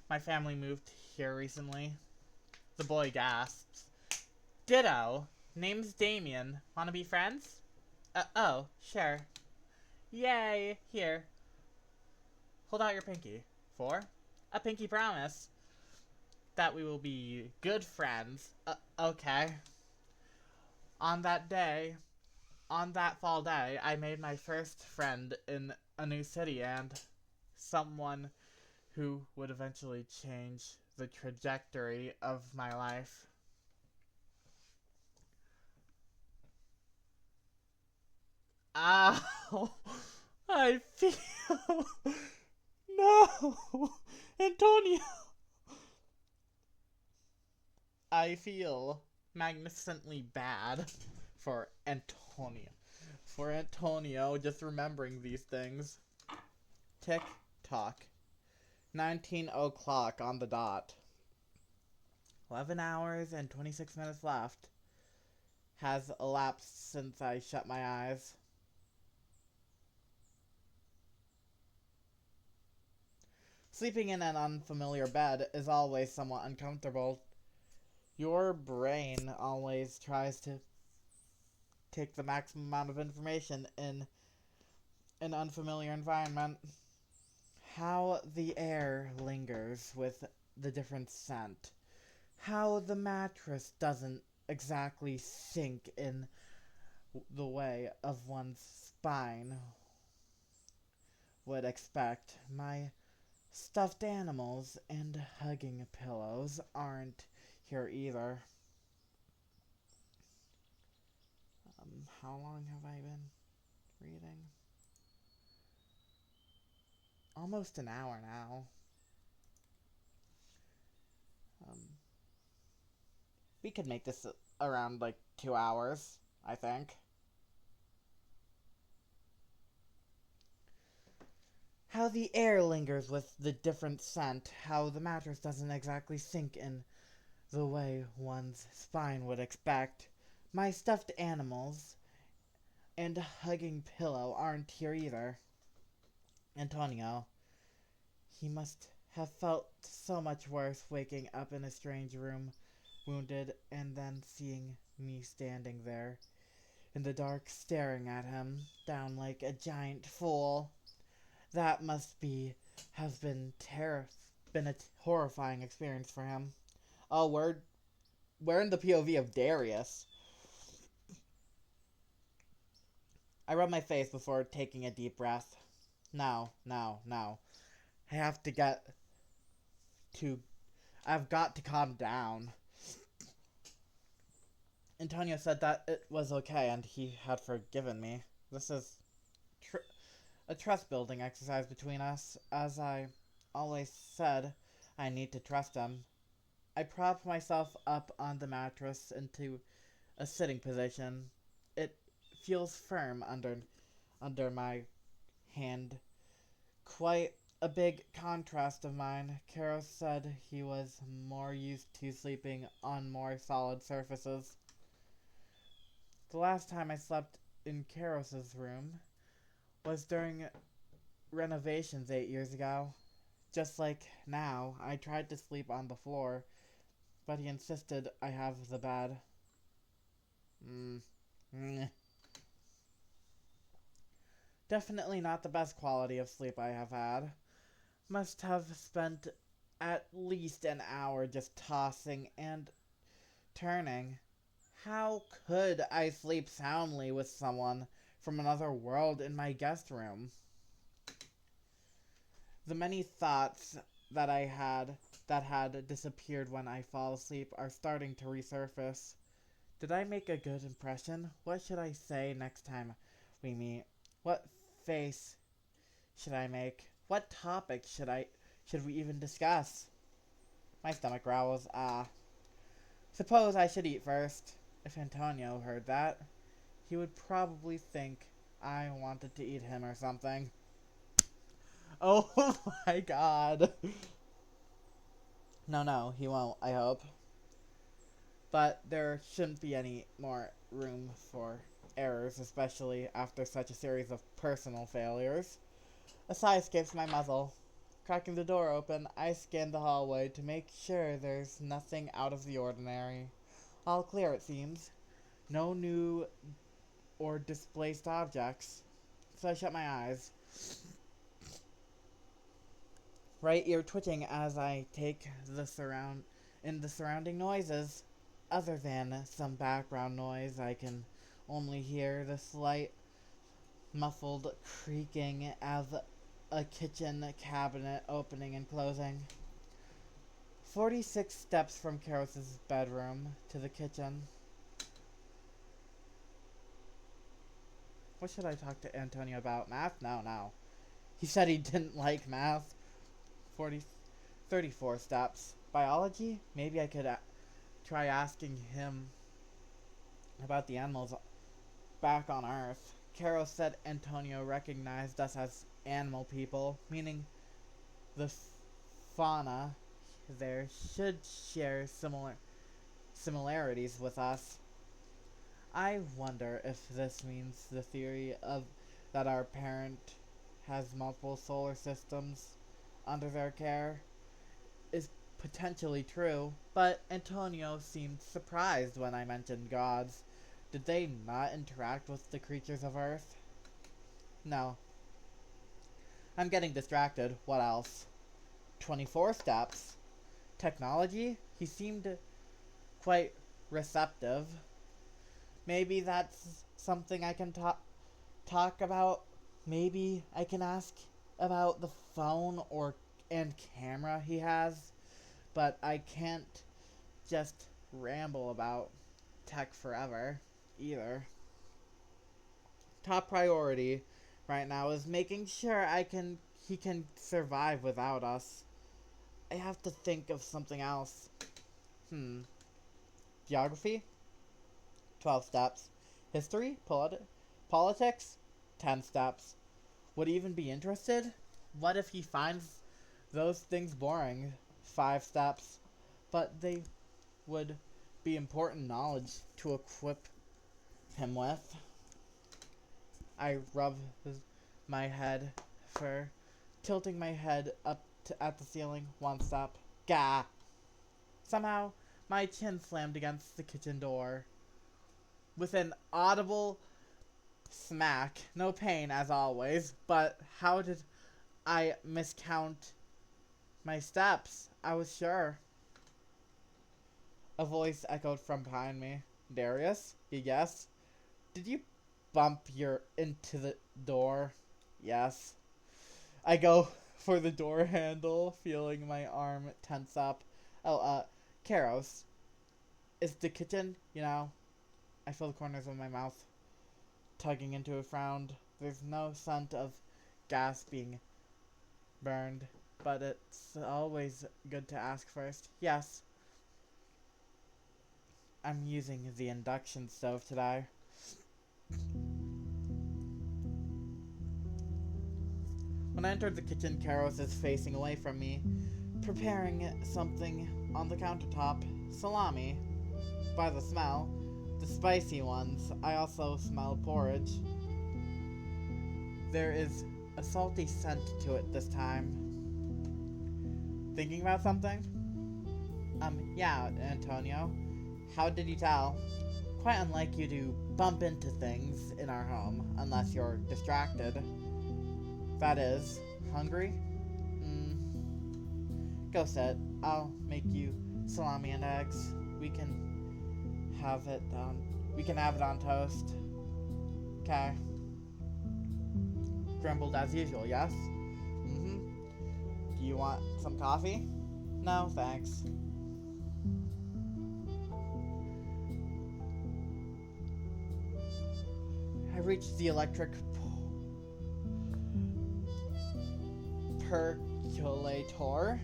My family moved here recently." The boy gasps. Ditto. Name's Damien. Wanna be friends? Oh, sure. Yay. Here. Hold out your pinky. For? A pinky promise. That we will be good friends. Okay. On that day, on that fall day, I made my first friend in a new city and someone who would eventually change the trajectory of my life. Ow! I feel... No! Antonio! I feel magnificently bad for Antonio. For Antonio, just remembering these things. Tick tock. 19 o'clock on the dot. 11 hours and 26 minutes left has elapsed since I shut my eyes. Sleeping in an unfamiliar bed is always somewhat uncomfortable. Your brain always tries to take the maximum amount of information in an unfamiliar environment. How the air lingers with the different scent. How the mattress doesn't exactly sink in the way of one's spine would expect. My stuffed animals and hugging pillows aren't here either. How long have I been reading? Almost an hour now. We could make this around like 2 hours, I think. How the air lingers with the different scent, how the mattress doesn't exactly sink in the way one's spine would expect. My stuffed animals and hugging pillow aren't here either. Antonio. He must have felt so much worse waking up in a strange room, wounded, and then seeing me standing there in the dark staring at him, down like a giant fool. That must have been a horrifying experience for him. Oh, we're in the POV of Darius. I rub my face before taking a deep breath. No. I have to get to... I've got to calm down. Antonio said that it was okay and he had forgiven me. This is a trust-building exercise between us. As I always said, I need to trust him. I prop myself up on the mattress into a sitting position. It feels firm under my hand. Quite a big contrast of mine. Karo said he was more used to sleeping on more solid surfaces. The last time I slept in Karos's room was during renovations 8 years ago. Just like now, I tried to sleep on the floor, but he insisted I have the bed. Definitely not the best quality of sleep I have had. Must have spent at least an hour just tossing and turning. How could I sleep soundly with someone from another world in my guest room? The many thoughts that had disappeared when I fall asleep are starting to resurface. Did I make a good impression? What should I say next time we meet? What face should I make? What topic should we even discuss? My stomach growls. Suppose I should eat first. If Antonio heard that, he would probably think I wanted to eat him or something. Oh my god. No, he won't, I hope. But there shouldn't be any more room for errors, especially after such a series of personal failures. A sigh escapes my muzzle. Cracking the door open, I scan the hallway to make sure there's nothing out of the ordinary. All clear, it seems. No new or displaced objects. So I shut my eyes, right ear twitching as I take the surrounding noises. Other than some background noise, I can only hear the slight muffled creaking as a kitchen cabinet opening and closing. 46 steps from Karos's bedroom to the kitchen. What should I talk to Antonio about? Math? No. He said he didn't like math. 34 steps. Biology? Maybe I could try asking him about the animals back on Earth. Caros said Antonio recognized us as animal people, meaning the fauna there should share similarities with us. I wonder if this means the theory of that our parent has multiple solar systems under their care is potentially true, but Antonio seemed surprised when I mentioned gods. Did they not interact with the creatures of Earth? No. I'm getting distracted. What else? 24 steps. Technology? He seemed quite receptive. Maybe that's something I can talk about. Maybe I can ask about the phone and camera he has, but I can't just ramble about tech forever either. Top priority right now is making sure he can survive without us. I have to think of something else. Geography? 12 steps. History? Politics? 10 steps. Would he even be interested? What if he finds those things boring? 5 steps. But they would be important knowledge to equip him with. I rub my head for tilting my head up at the ceiling. 1 step. Gah! Somehow, my chin slammed against the kitchen door. With an audible smack. No pain, as always, but how did I miscount my steps? I was sure. A voice echoed from behind me. Darius? Yes? Did you bump into the door? Yes. I go for the door handle, feeling my arm tense up. Karos. Is the kitchen, I feel the corners of my mouth tugging into a frown. There's no scent of gas being burned, but it's always good to ask first. Yes. I'm using the induction stove today. When I entered the kitchen, Karos is facing away from me, preparing something on the countertop. Salami. By the smell. The spicy ones. I also smell porridge. There is a salty scent to it this time. Thinking about something? Yeah, Antonio. How did you tell? Quite unlike you to bump into things in our home, unless you're distracted. That is, hungry? Go sit. I'll make you salami and eggs. We can have it on toast. Okay. Grumbled as usual, yes? Do you want some coffee? No, thanks. I reached the electric percolator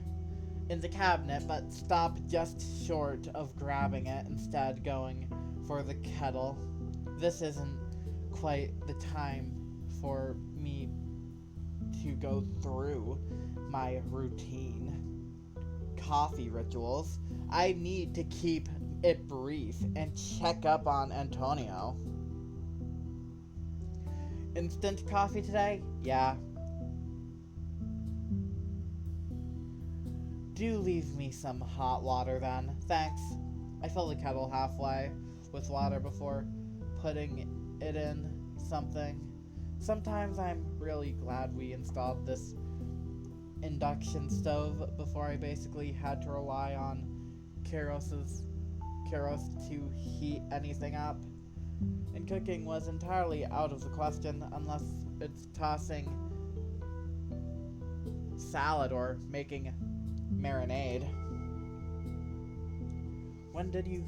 in the cabinet, but stopped just short of grabbing it, instead going for the kettle. This isn't quite the time for me to go through my routine coffee rituals. I need to keep it brief and check up on Antonio. Instant coffee today? Yeah. Do leave me some hot water then. Thanks. I fill the kettle halfway with water before putting it in something. Sometimes I'm really glad we installed this induction stove before I basically had to rely on Keros to heat anything up. And cooking was entirely out of the question unless it's tossing salad or making marinade. When did you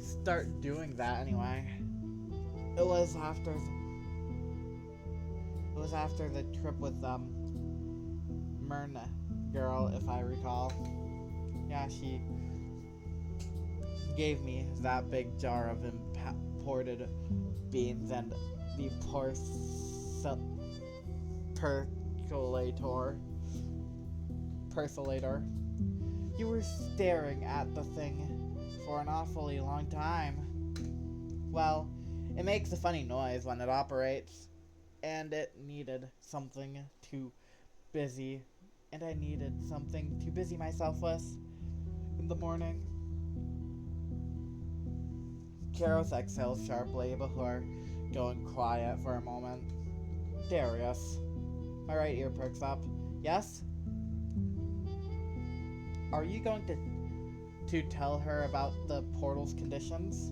start doing that anyway? It was after the trip with Myrna girl, if I recall. Yeah, she gave me that big jar of imported beans and the percolator. You were staring at the thing for an awfully long time. Well, it makes a funny noise when it operates, and it needed something too busy, and I needed something to busy myself with in the morning. Keros exhales sharply before going quiet for a moment. Darius. My right ear perks up. Yes? Are you going to tell her about the portal's conditions?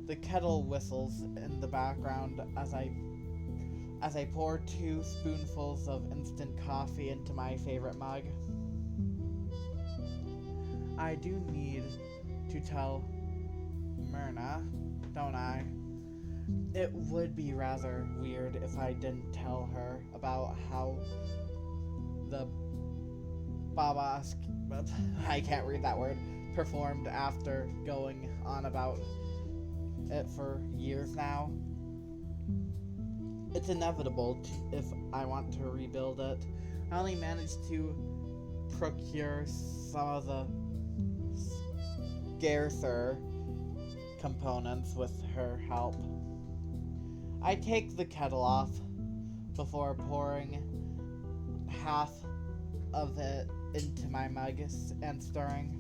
The kettle whistles in the background as I pour 2 spoonfuls of instant coffee into my favorite mug. I do need to tell Myrna, don't I? It would be rather weird if I didn't tell her about how the I can't read that word, performed after going on about it for years now. It's inevitable if I want to rebuild it. I only managed to procure some of the scarcer components with her help. I take the kettle off before pouring half of it into my mug and stirring.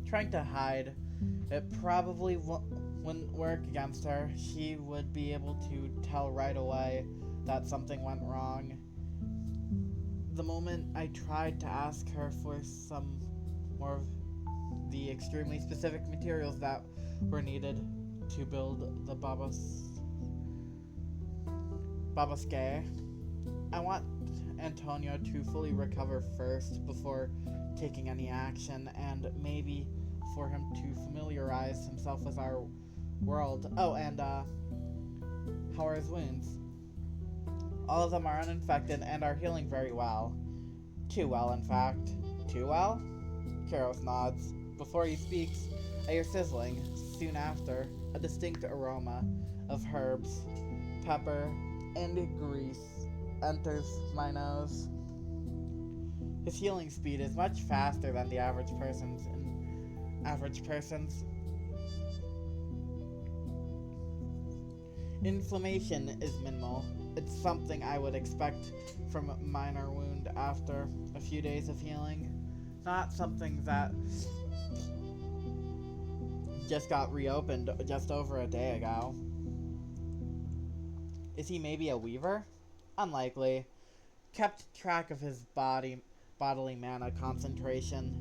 Trying to hide, it probably wouldn't work against her. She would be able to tell right away that something went wrong. The moment I tried to ask her for some more of the extremely specific materials that were needed to build the Babasque, I want Antonio to fully recover first before taking any action, and maybe for him to familiarize himself with our world. Oh, and how are his wounds? All of them are uninfected and are healing very well. Too well, in fact. Too well? Keros nods. Before he speaks, I hear sizzling. Soon after, a distinct aroma of herbs, pepper, and grease enters my nose. His healing speed is much faster than the average person's. Inflammation is minimal. It's something I would expect from a minor wound after a few days of healing. Not something that just got reopened just over a day ago. Is he maybe a weaver? Unlikely. Kept track of his bodily mana concentration,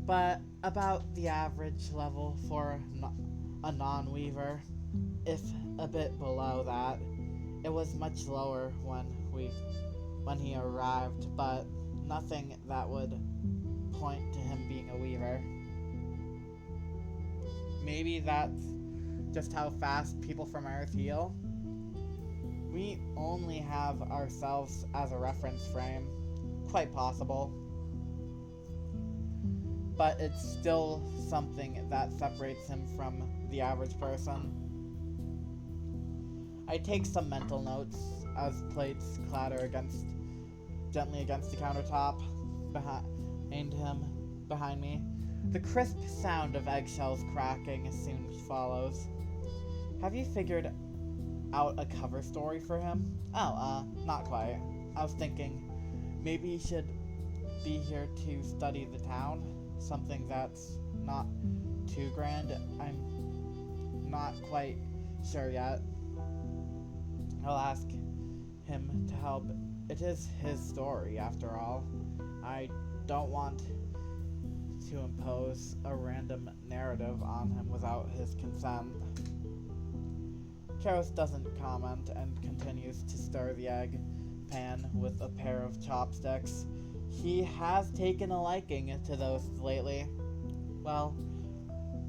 but about the average level for a non-weaver, if a bit below that. It was much lower when he arrived, but nothing that would point to him being a weaver. Maybe that's just how fast people from Earth heal. We only have ourselves as a reference frame. Quite possible. But it's still something that separates him from the average person. I take some mental notes as plates clatter gently against the countertop behind me. The crisp sound of eggshells cracking soon follows. Have you figured out a cover story for him? Oh, not quite. I was thinking maybe he should be here to study the town. Something that's not too grand. I'm not quite sure yet. I'll ask him to help. It is his story, after all. I don't want to impose a random narrative on him without his consent. Karos doesn't comment and continues to stir the egg pan with a pair of chopsticks. He has taken a liking to those lately. Well,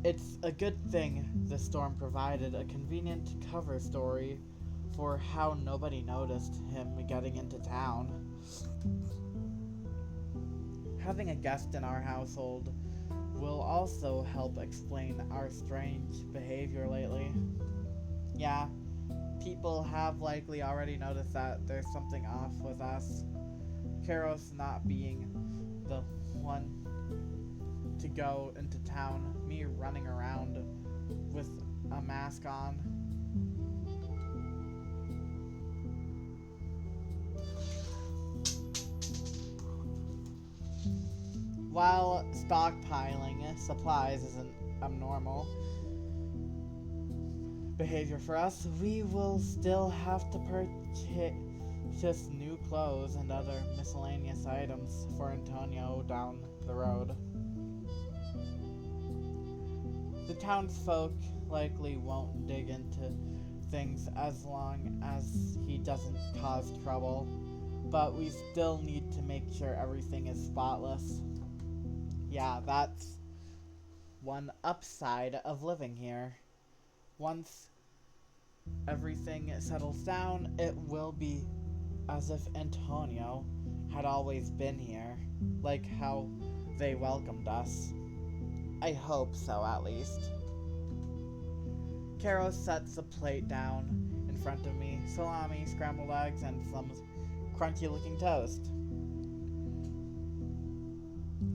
it's a good thing the storm provided a convenient cover story for how nobody noticed him getting into town. Having a guest in our household will also help explain our strange behavior lately. Yeah, people have likely already noticed that there's something off with us. Karos not being the one to go into town, me running around with a mask on. While stockpiling supplies isn't abnormal behavior for us, we will still have to purchase new clothes and other miscellaneous items for Antonio down the road. The townsfolk likely won't dig into things as long as he doesn't cause trouble, but we still need to make sure everything is spotless. Yeah, that's one upside of living here. Once everything settles down, it will be as if Antonio had always been here, like how they welcomed us. I hope so, at least. Caro sets a plate down in front of me, salami, scrambled eggs, and some crunchy-looking toast.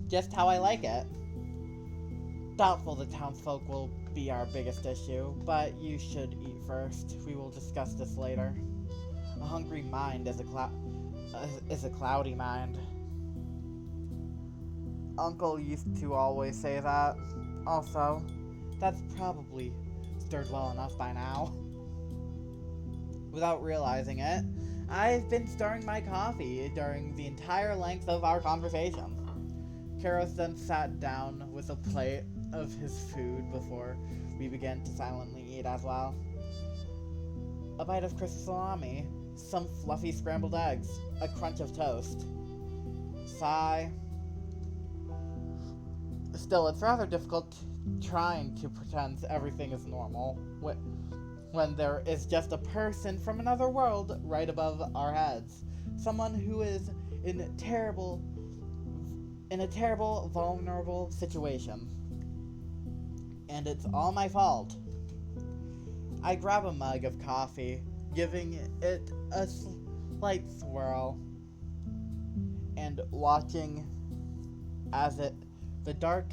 Just how I like it. Doubtful the townsfolk will be our biggest issue, but you should eat first. We will discuss this later. A hungry mind is a cloudy mind. Uncle used to always say that. Also, that's probably stirred well enough by now. Without realizing it, I've been stirring my coffee during the entire length of our conversation. Karos then sat down with a plate of his food before we began to silently eat as well. A bite of crisp salami, some fluffy scrambled eggs, a crunch of toast. Sigh. Still, it's rather difficult trying to pretend everything is normal when there is just a person from another world right above our heads. Someone who is in a terrible, vulnerable situation. And it's all my fault. I grab a mug of coffee, giving it a slight swirl, and watching as the dark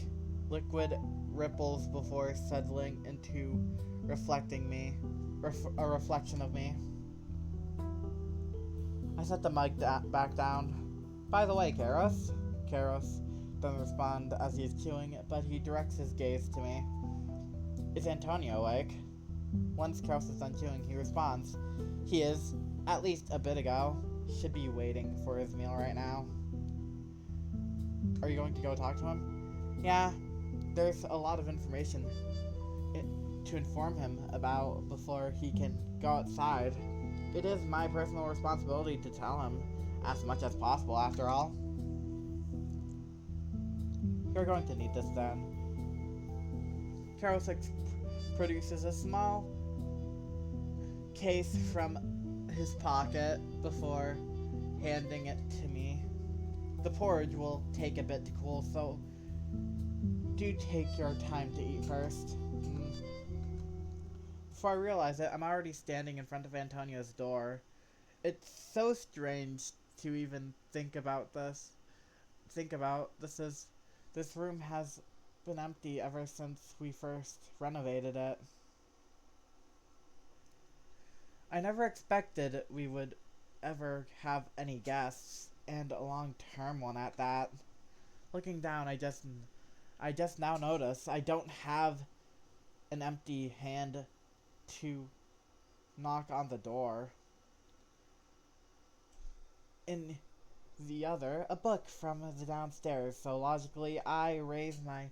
liquid ripples before settling into a reflection of me. I set the mug back down. By the way, Karos doesn't respond as he's chewing, but he directs his gaze to me. Is Antonio awake? Once Karos is done chewing, he responds. He is, at least a bit ago. Should be waiting for his meal right now. Are you going to go talk to him? Yeah, there's a lot of information to inform him about before he can go outside. It is my personal responsibility to tell him as much as possible, after all. You're going to need this then. Karos produces a small case from his pocket before handing it to me. The porridge will take a bit to cool, so do take your time to eat first. Before I realize it, I'm already standing in front of Antonio's door. It's so strange to even think about this. This room has been empty ever since we first renovated it. I never expected we would ever have any guests, and a long-term one at that. Looking down, I just now notice I don't have an empty hand to knock on the door. In the other, a book from the downstairs, so logically I raise my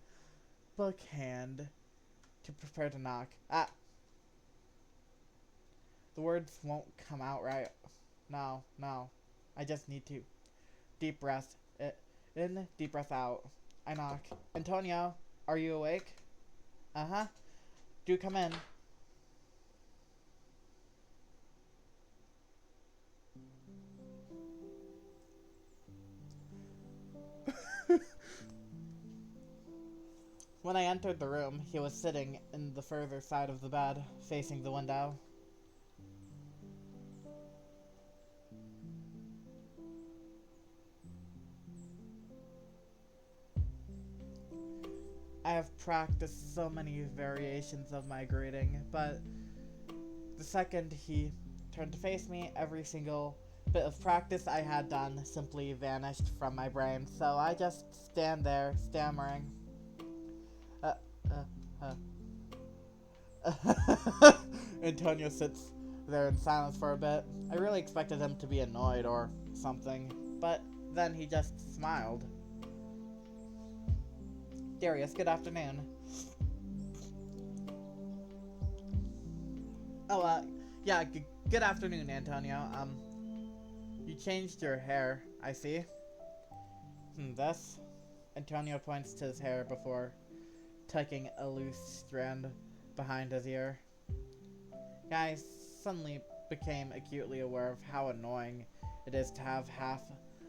book hand to prepare to knock. Ah! The words won't come out right. No, no. I just need to. Deep breath. In, deep breath out. I knock. Antonio, are you awake? Uh-huh. Do come in. When I entered the room, he was sitting in the further side of the bed, facing the window. I have practiced so many variations of my greeting, but the second he turned to face me, every single bit of practice I had done simply vanished from my brain, so I just stand there, stammering. Uh, Antonio sits there in silence for a bit. I really expected him to be annoyed or something, but then he just smiled. Darius, good afternoon. Oh, yeah, good afternoon, Antonio. You changed your hair, I see. This? Antonio points to his hair before tucking a loose strand behind his ear. Yeah, I suddenly became acutely aware of how annoying it is to have half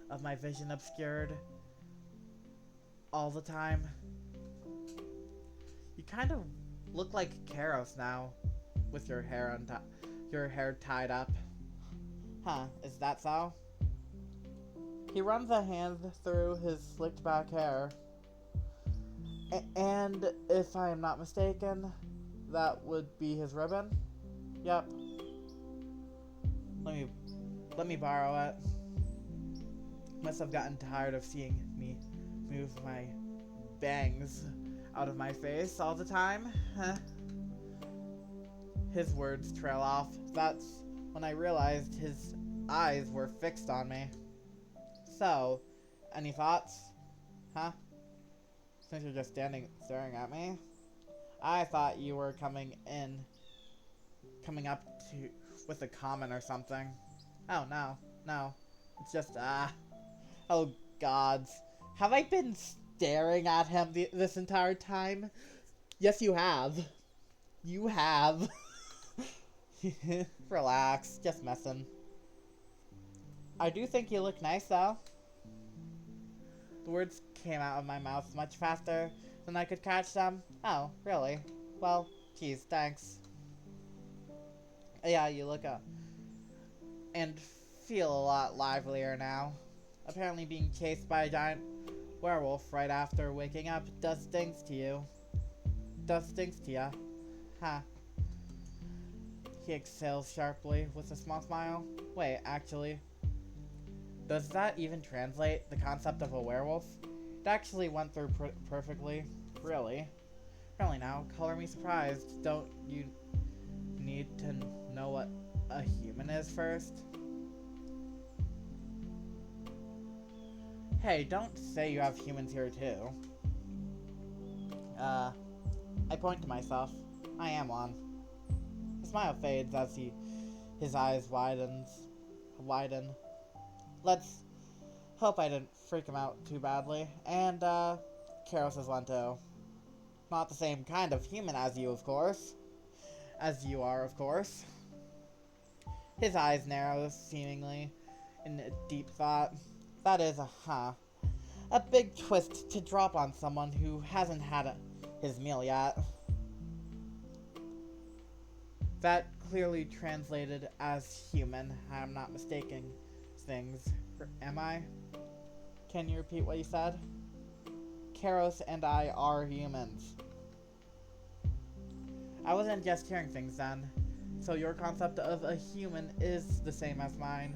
of my vision obscured all the time. You kind of look like Karos now, with your hair tied up. Huh, is that so? He runs a hand through his slicked back hair. And if I am not mistaken, that would be his ribbon? Yep. Let me borrow it. Must have gotten tired of seeing me move my bangs out of my face all the time. Huh? His words trail off. That's when I realized his eyes were fixed on me. So, any thoughts? Huh? Since you're just staring at me? I thought you were coming up with a comment or something. Oh, no. It's just, oh, gods. Have I been staring at him this entire time? Yes, you have. You have. Relax, just messing. I do think you look nice, though. The words came out of my mouth much faster than I could catch them. Oh, really? Well, geez, thanks. Yeah, you look up and feel a lot livelier now. Apparently being chased by a giant werewolf right after waking up does things to you. Huh. He exhales sharply with a small smile. Wait, actually, does that even translate the concept of a werewolf? It actually went through perfectly. Really? Really now, color me surprised. Don't you need to know what a human is first? Hey, don't say you have humans here too. I point to myself. I am one. The smile fades as his eyes widen. Let's hope I didn't freak him out too badly. And, Karos is one too. Not the same kind of human as you, of course. As you are, of course. His eyes narrow, seemingly in deep thought. That is a big twist to drop on someone who hasn't had his meal yet. That clearly translated as human. I'm not mistaking things, am I? Can you repeat what you said? Karos and I are humans. I wasn't just hearing things then. So your concept of a human is the same as mine.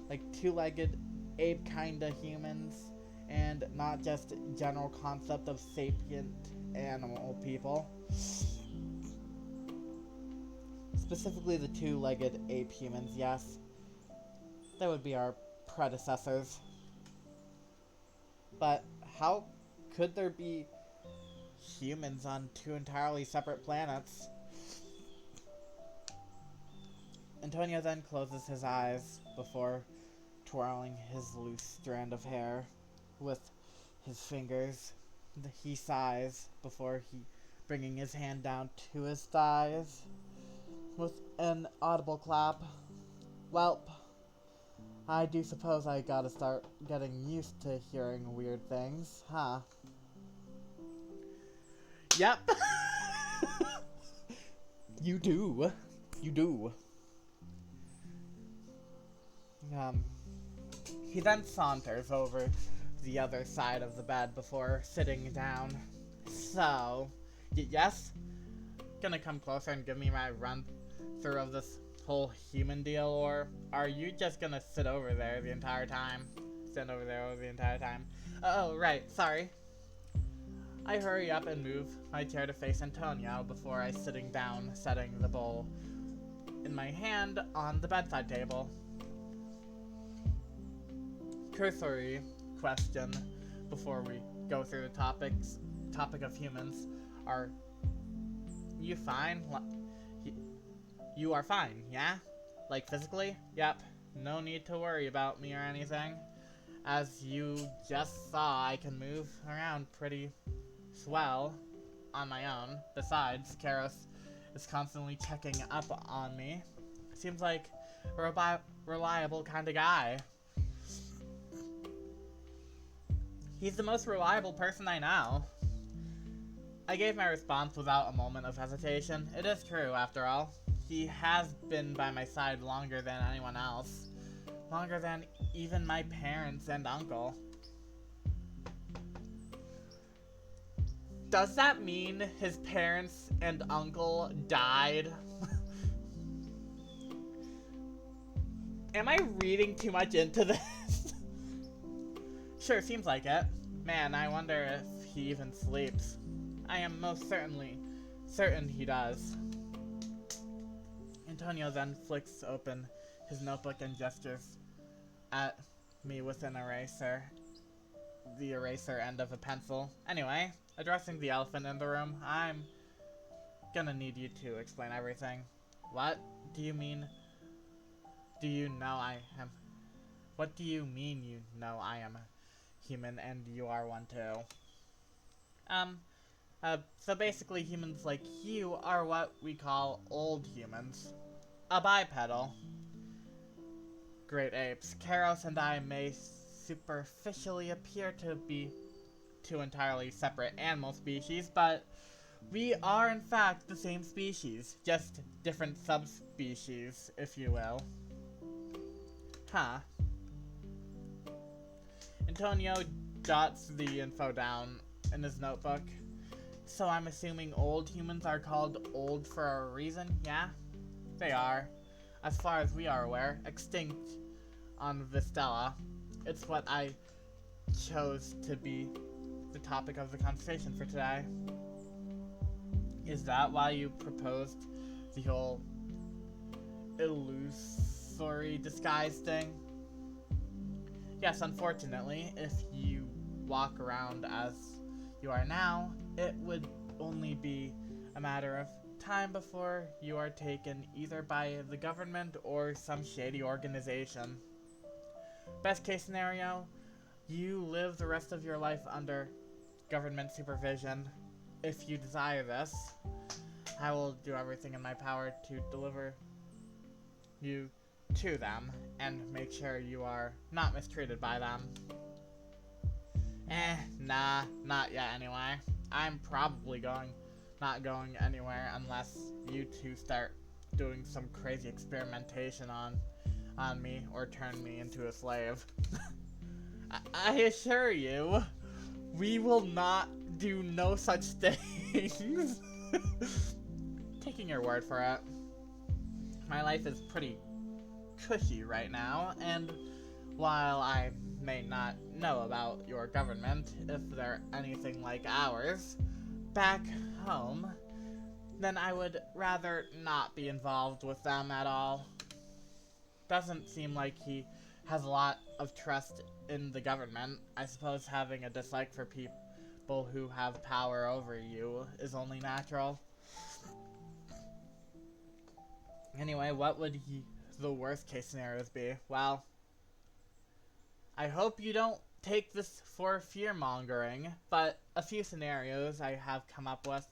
Like two-legged, ape kinda humans, and not just general concept of sapient animal people. Specifically the two-legged ape humans, yes. They would be our predecessors. But how could there be humans on two entirely separate planets? Antonio then closes his eyes before twirling his loose strand of hair with his fingers. He sighs before bringing his hand down to his thighs with an audible clap. Welp, I do suppose I gotta start getting used to hearing weird things, huh? Yep. You do. You do. He then saunters over the other side of the bed before sitting down. So, yes? Gonna come closer and give me my run through of this whole human deal, or are you just gonna sit over there the entire time? Stand over there the entire time. Oh, right, sorry. I hurry up and move my chair to face Antonio before I sitting down, setting the bowl in my hand on the bedside table. Cursory question before we go through the topic of humans. Are you fine? You are fine, yeah? Like physically? Yep. No need to worry about me or anything. As you just saw, I can move around pretty swell on my own. Besides, Karos is constantly checking up on me. Seems like a reliable kind of guy. He's the most reliable person I know. I gave my response without a moment of hesitation. It is true, after all. He has been by my side longer than anyone else. Longer than even my parents and uncle. Does that mean his parents and uncle died? Am I reading too much into this? Sure, seems like it. Man, I wonder if he even sleeps. I am most certain he does. Antonio then flicks open his notebook and gestures at me with an eraser. The eraser end of a pencil. Anyway, addressing the elephant in the room, I'm gonna need you to explain everything. What do you mean? Do you know I am? What do you mean you know I am human and you are one too? So basically humans like you are what we call old humans. A bipedal. Great apes. Karos and I may superficially appear to be two entirely separate animal species, but we are in fact the same species, just different subspecies, if you will. Huh. Antonio jots the info down in his notebook. So I'm assuming old humans are called old for a reason, yeah? They are. As far as we are aware, extinct on Vistella. It's what I chose to be the topic of the conversation for today. Is that why you proposed the whole illusory disguise thing? Yes, unfortunately, if you walk around as you are now, it would only be a matter of time before you are taken either by the government or some shady organization. Best case scenario, you live the rest of your life under government supervision. If you desire this, I will do everything in my power to deliver you to them and make sure you are not mistreated by them. Nah, not yet anyway. I'm probably not going anywhere unless you two start doing some crazy experimentation on me or turn me into a slave. I assure you, we will not do no such things. Taking your word for it. My life is pretty cushy right now, and while I may not know about your government, if they're anything like ours, back home, then I would rather not be involved with them at all. Doesn't seem like he has a lot of trust in the government. I suppose having a dislike for people who have power over you is only natural. Anyway, what would the worst case scenarios be? Well, I hope you don't take this for fear mongering, but a few scenarios I have come up with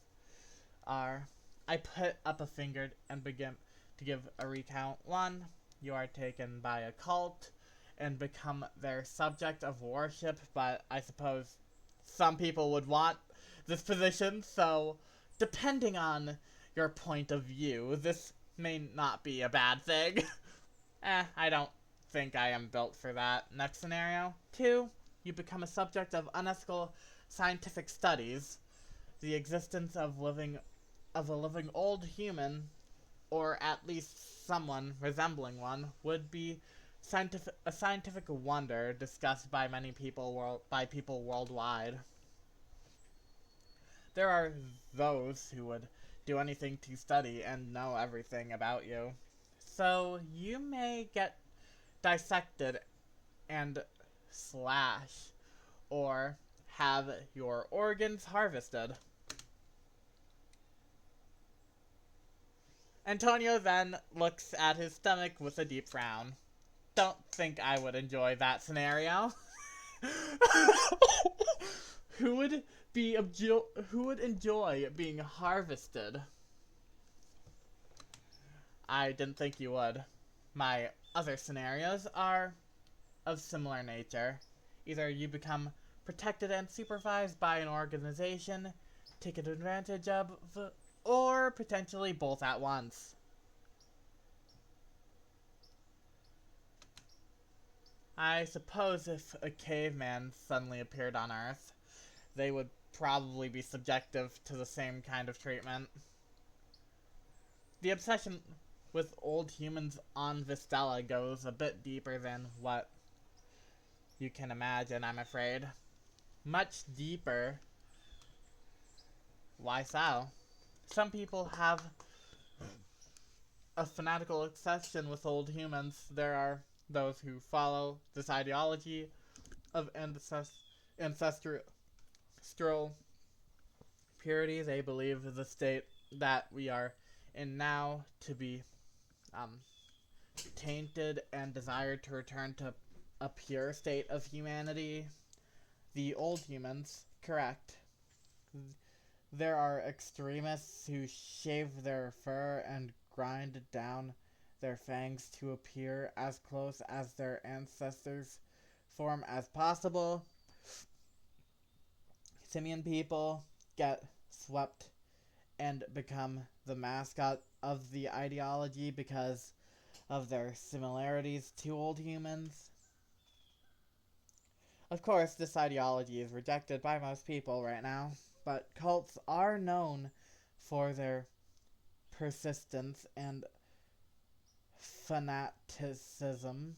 are: I put up a finger and begin to give a recount. 1. You are taken by a cult and become their subject of worship, but I suppose some people would want this position, so depending on your point of view, this may not be a bad thing. I don't think I am built for that. Next scenario. 2. You become a subject of unethical scientific studies. The existence of a living old human, or at least someone resembling one, would be a scientific wonder discussed by many people worldwide. There are those who would do anything to study and know everything about you. So you may get dissected and slash, or have your organs harvested. Antonio then looks at his stomach with a deep frown. Don't think I would enjoy that scenario. Who would enjoy being harvested? I didn't think you would. My other scenarios are of similar nature. Either you become protected and supervised by an organization, taken advantage of, or potentially both at once. I suppose if a caveman suddenly appeared on Earth, they would probably be subjective to the same kind of treatment. The obsession with old humans on Vistella goes a bit deeper than what you can imagine, I'm afraid. Much deeper. Why so? Some people have a fanatical obsession with old humans. There are those who follow this ideology of ancestral purity. They believe the state that we are in now to be um, tainted and desire to return to a pure state of humanity. The old humans, correct. There are extremists who shave their fur and grind down their fangs to appear as close as their ancestors' form as possible. Simian people get swept and become the mascot of the ideology because of their similarities to old humans. Of course, this ideology is rejected by most people right now, but cults are known for their persistence and fanaticism.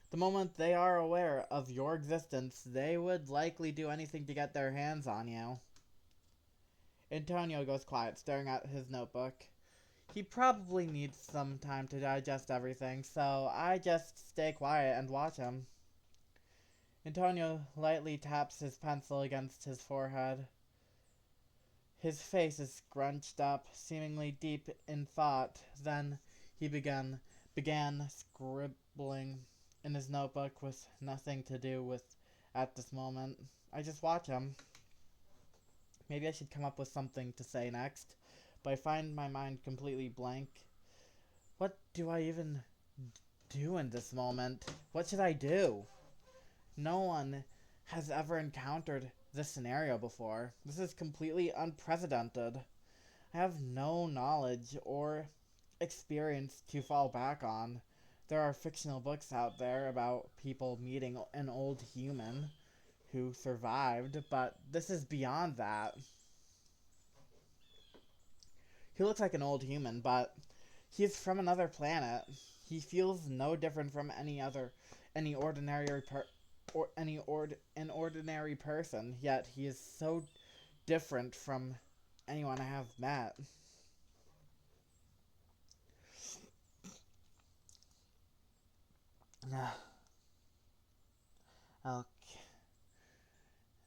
The moment they are aware of your existence, they would likely do anything to get their hands on you. Antonio goes quiet, staring at his notebook. He probably needs some time to digest everything, so I just stay quiet and watch him. Antonio lightly taps his pencil against his forehead. His face is scrunched up, seemingly deep in thought. Then he began scribbling in his notebook with nothing to do with at this moment. I just watch him. Maybe I should come up with something to say next, but I find my mind completely blank. What do I even do in this moment? What should I do? No one has ever encountered this scenario before. This is completely unprecedented. I have no knowledge or experience to fall back on. There are fictional books out there about people meeting an old human who survived, but this is beyond that. He looks like an old human, but he's from another planet. He feels no different from any ordinary an ordinary person. Yet he is so different from anyone I have met. Okay.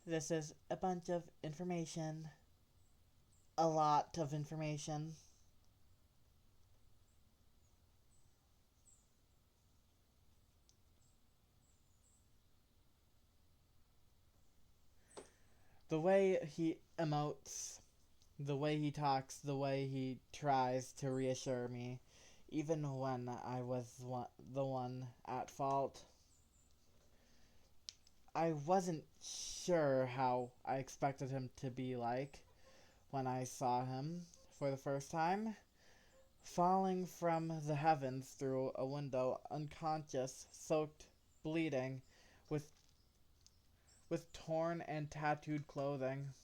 This is a bunch of information. A lot of information. The way he emotes, the way he talks, the way he tries to reassure me, even when I was the one at fault. I wasn't sure how I expected him to be like when I saw him for the first time, falling from the heavens through a window, unconscious, soaked, bleeding, with torn and tattooed clothing.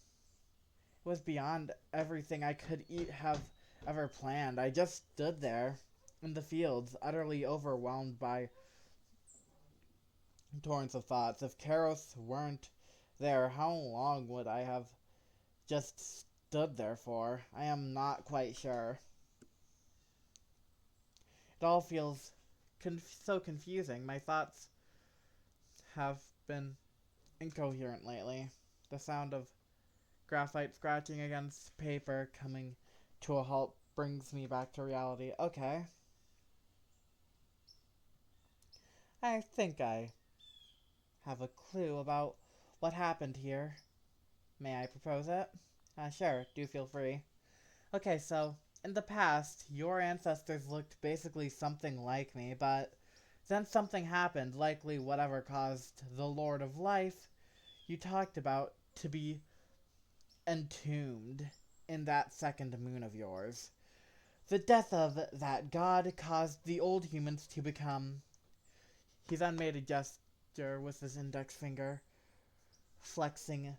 It was beyond everything I could have ever planned. I just stood there in the fields, utterly overwhelmed by torrents of thoughts. If Karos weren't there, how long would I have just stood there for? I am not quite sure. It all feels so confusing. My thoughts have been incoherent lately. The sound of graphite scratching against paper coming to a halt brings me back to reality. Okay. I think I have a clue about what happened here. May I propose it? Sure, do feel free. Okay, so, in the past, your ancestors looked basically something like me, but then something happened, likely whatever caused the Lord of Life you talked about to be entombed in that second moon of yours. The death of that god caused the old humans to become. He then made a gesture with his index finger, flexing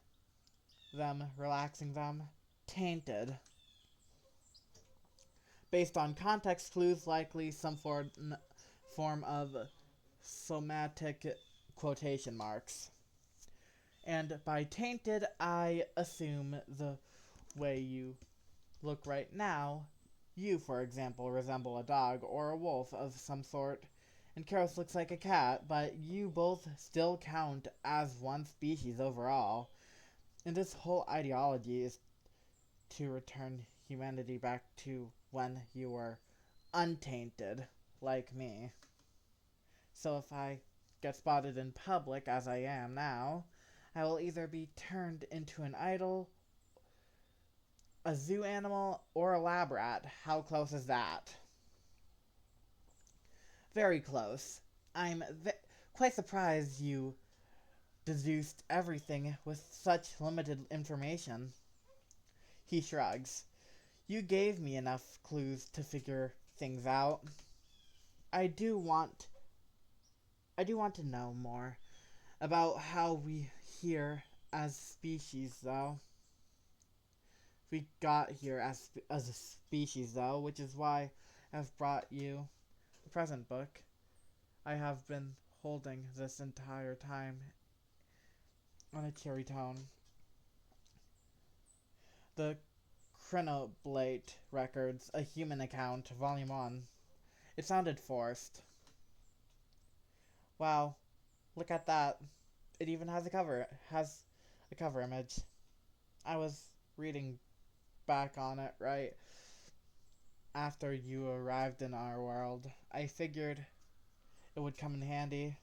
them, relaxing them. Tainted. Based on context clues, likely some form of somatic quotation marks. And by tainted, I assume the way you look right now. You, for example, resemble a dog or a wolf of some sort, and Karos looks like a cat, but you both still count as one species overall. And this whole ideology is to return humanity back to when you were untainted, like me. So if I get spotted in public, as I am now, I will either be turned into an idol, a zoo animal, or a lab rat. How close is that? Very close. I'm quite surprised you deduced everything with such limited information. He shrugs. You gave me enough clues to figure things out. I do want I do want to know more about how we here as species though. We got here as a species though, which is why I've brought you the present book. I have been holding this entire time on a cherry tone. The Chronoblate Records, A Human Account, Volume 1. It sounded forced. Wow, look at that. It even has a cover image. I was reading back on it right after you arrived in our world. I figured it would come in handy.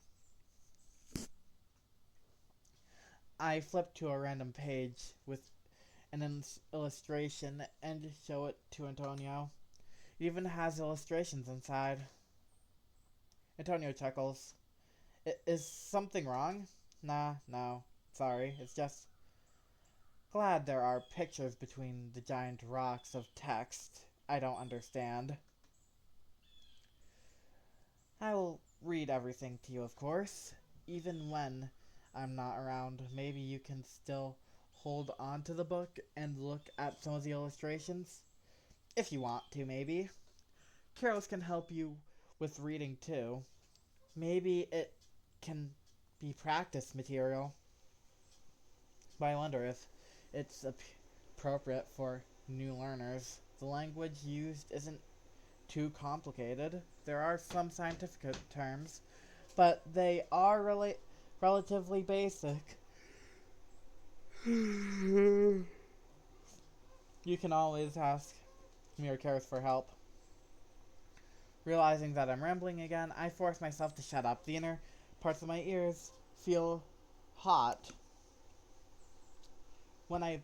I flipped to a random page with an illustration and show it to Antonio. It even has illustrations inside. Antonio chuckles. Is something wrong? Nah, no. Sorry, it's just glad there are pictures between the giant rocks of text I don't understand. I will read everything to you, of course, even when I'm not around. Maybe you can still hold on to the book and look at some of the illustrations. If you want to, maybe. Carols can help you with reading too. Maybe it can be practice material. But I wonder if it's appropriate for new learners. The language used isn't too complicated. There are some scientific terms, but they are relatively basic. You can always ask me or Karis for help. Realizing that I'm rambling again, I force myself to shut up. The inner parts of my ears feel hot. When I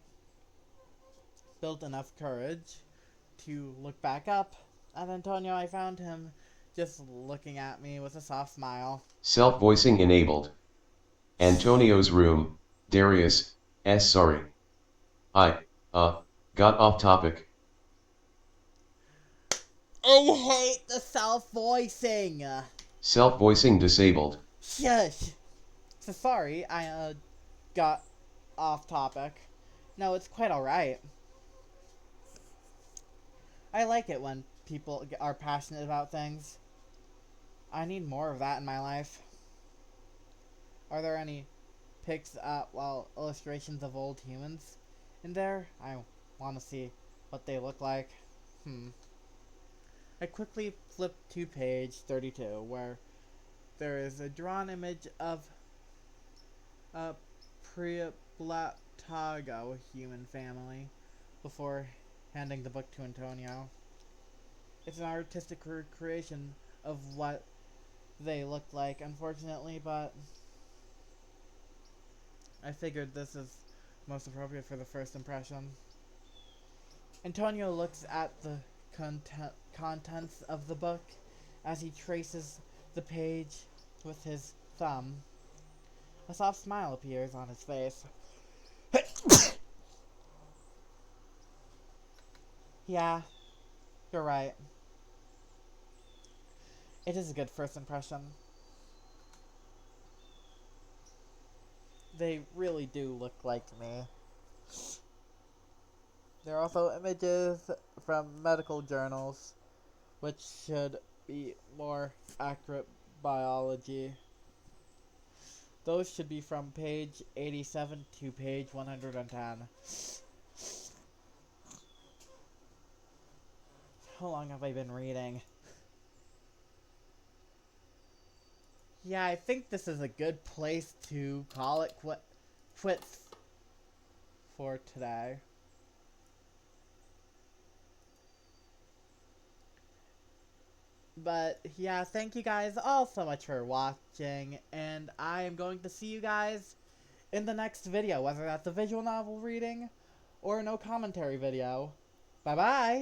built enough courage to look back up at Antonio, I found him just looking at me with a soft smile. Self-voicing enabled. Antonio's room, Darius, sorry. I, got off topic. I hate the self-voicing! Self-voicing disabled. Shush! So sorry, I, got off topic. No, it's quite alright. I like it when people are passionate about things. I need more of that in my life. Are there any pics, illustrations of old humans in there? I want to see what they look like. I quickly flip to page 32, where there is a drawn image of a Priaplatago human family before handing the book to Antonio. It's an artistic recreation of what they look like, unfortunately, but I figured this is most appropriate for the first impression. Antonio looks at the contents of the book as he traces the page with his thumb. A soft smile appears on his face. Yeah, you're right. It is a good first impression. They really do look like me. There are also images from medical journals, which should be more accurate biology. Those should be from page 87 to page 110. How long have I been reading? Yeah, I think this is a good place to call it quits for today. But yeah, thank you guys all so much for watching, and I am going to see you guys in the next video, whether that's a visual novel reading or no commentary video. Bye bye!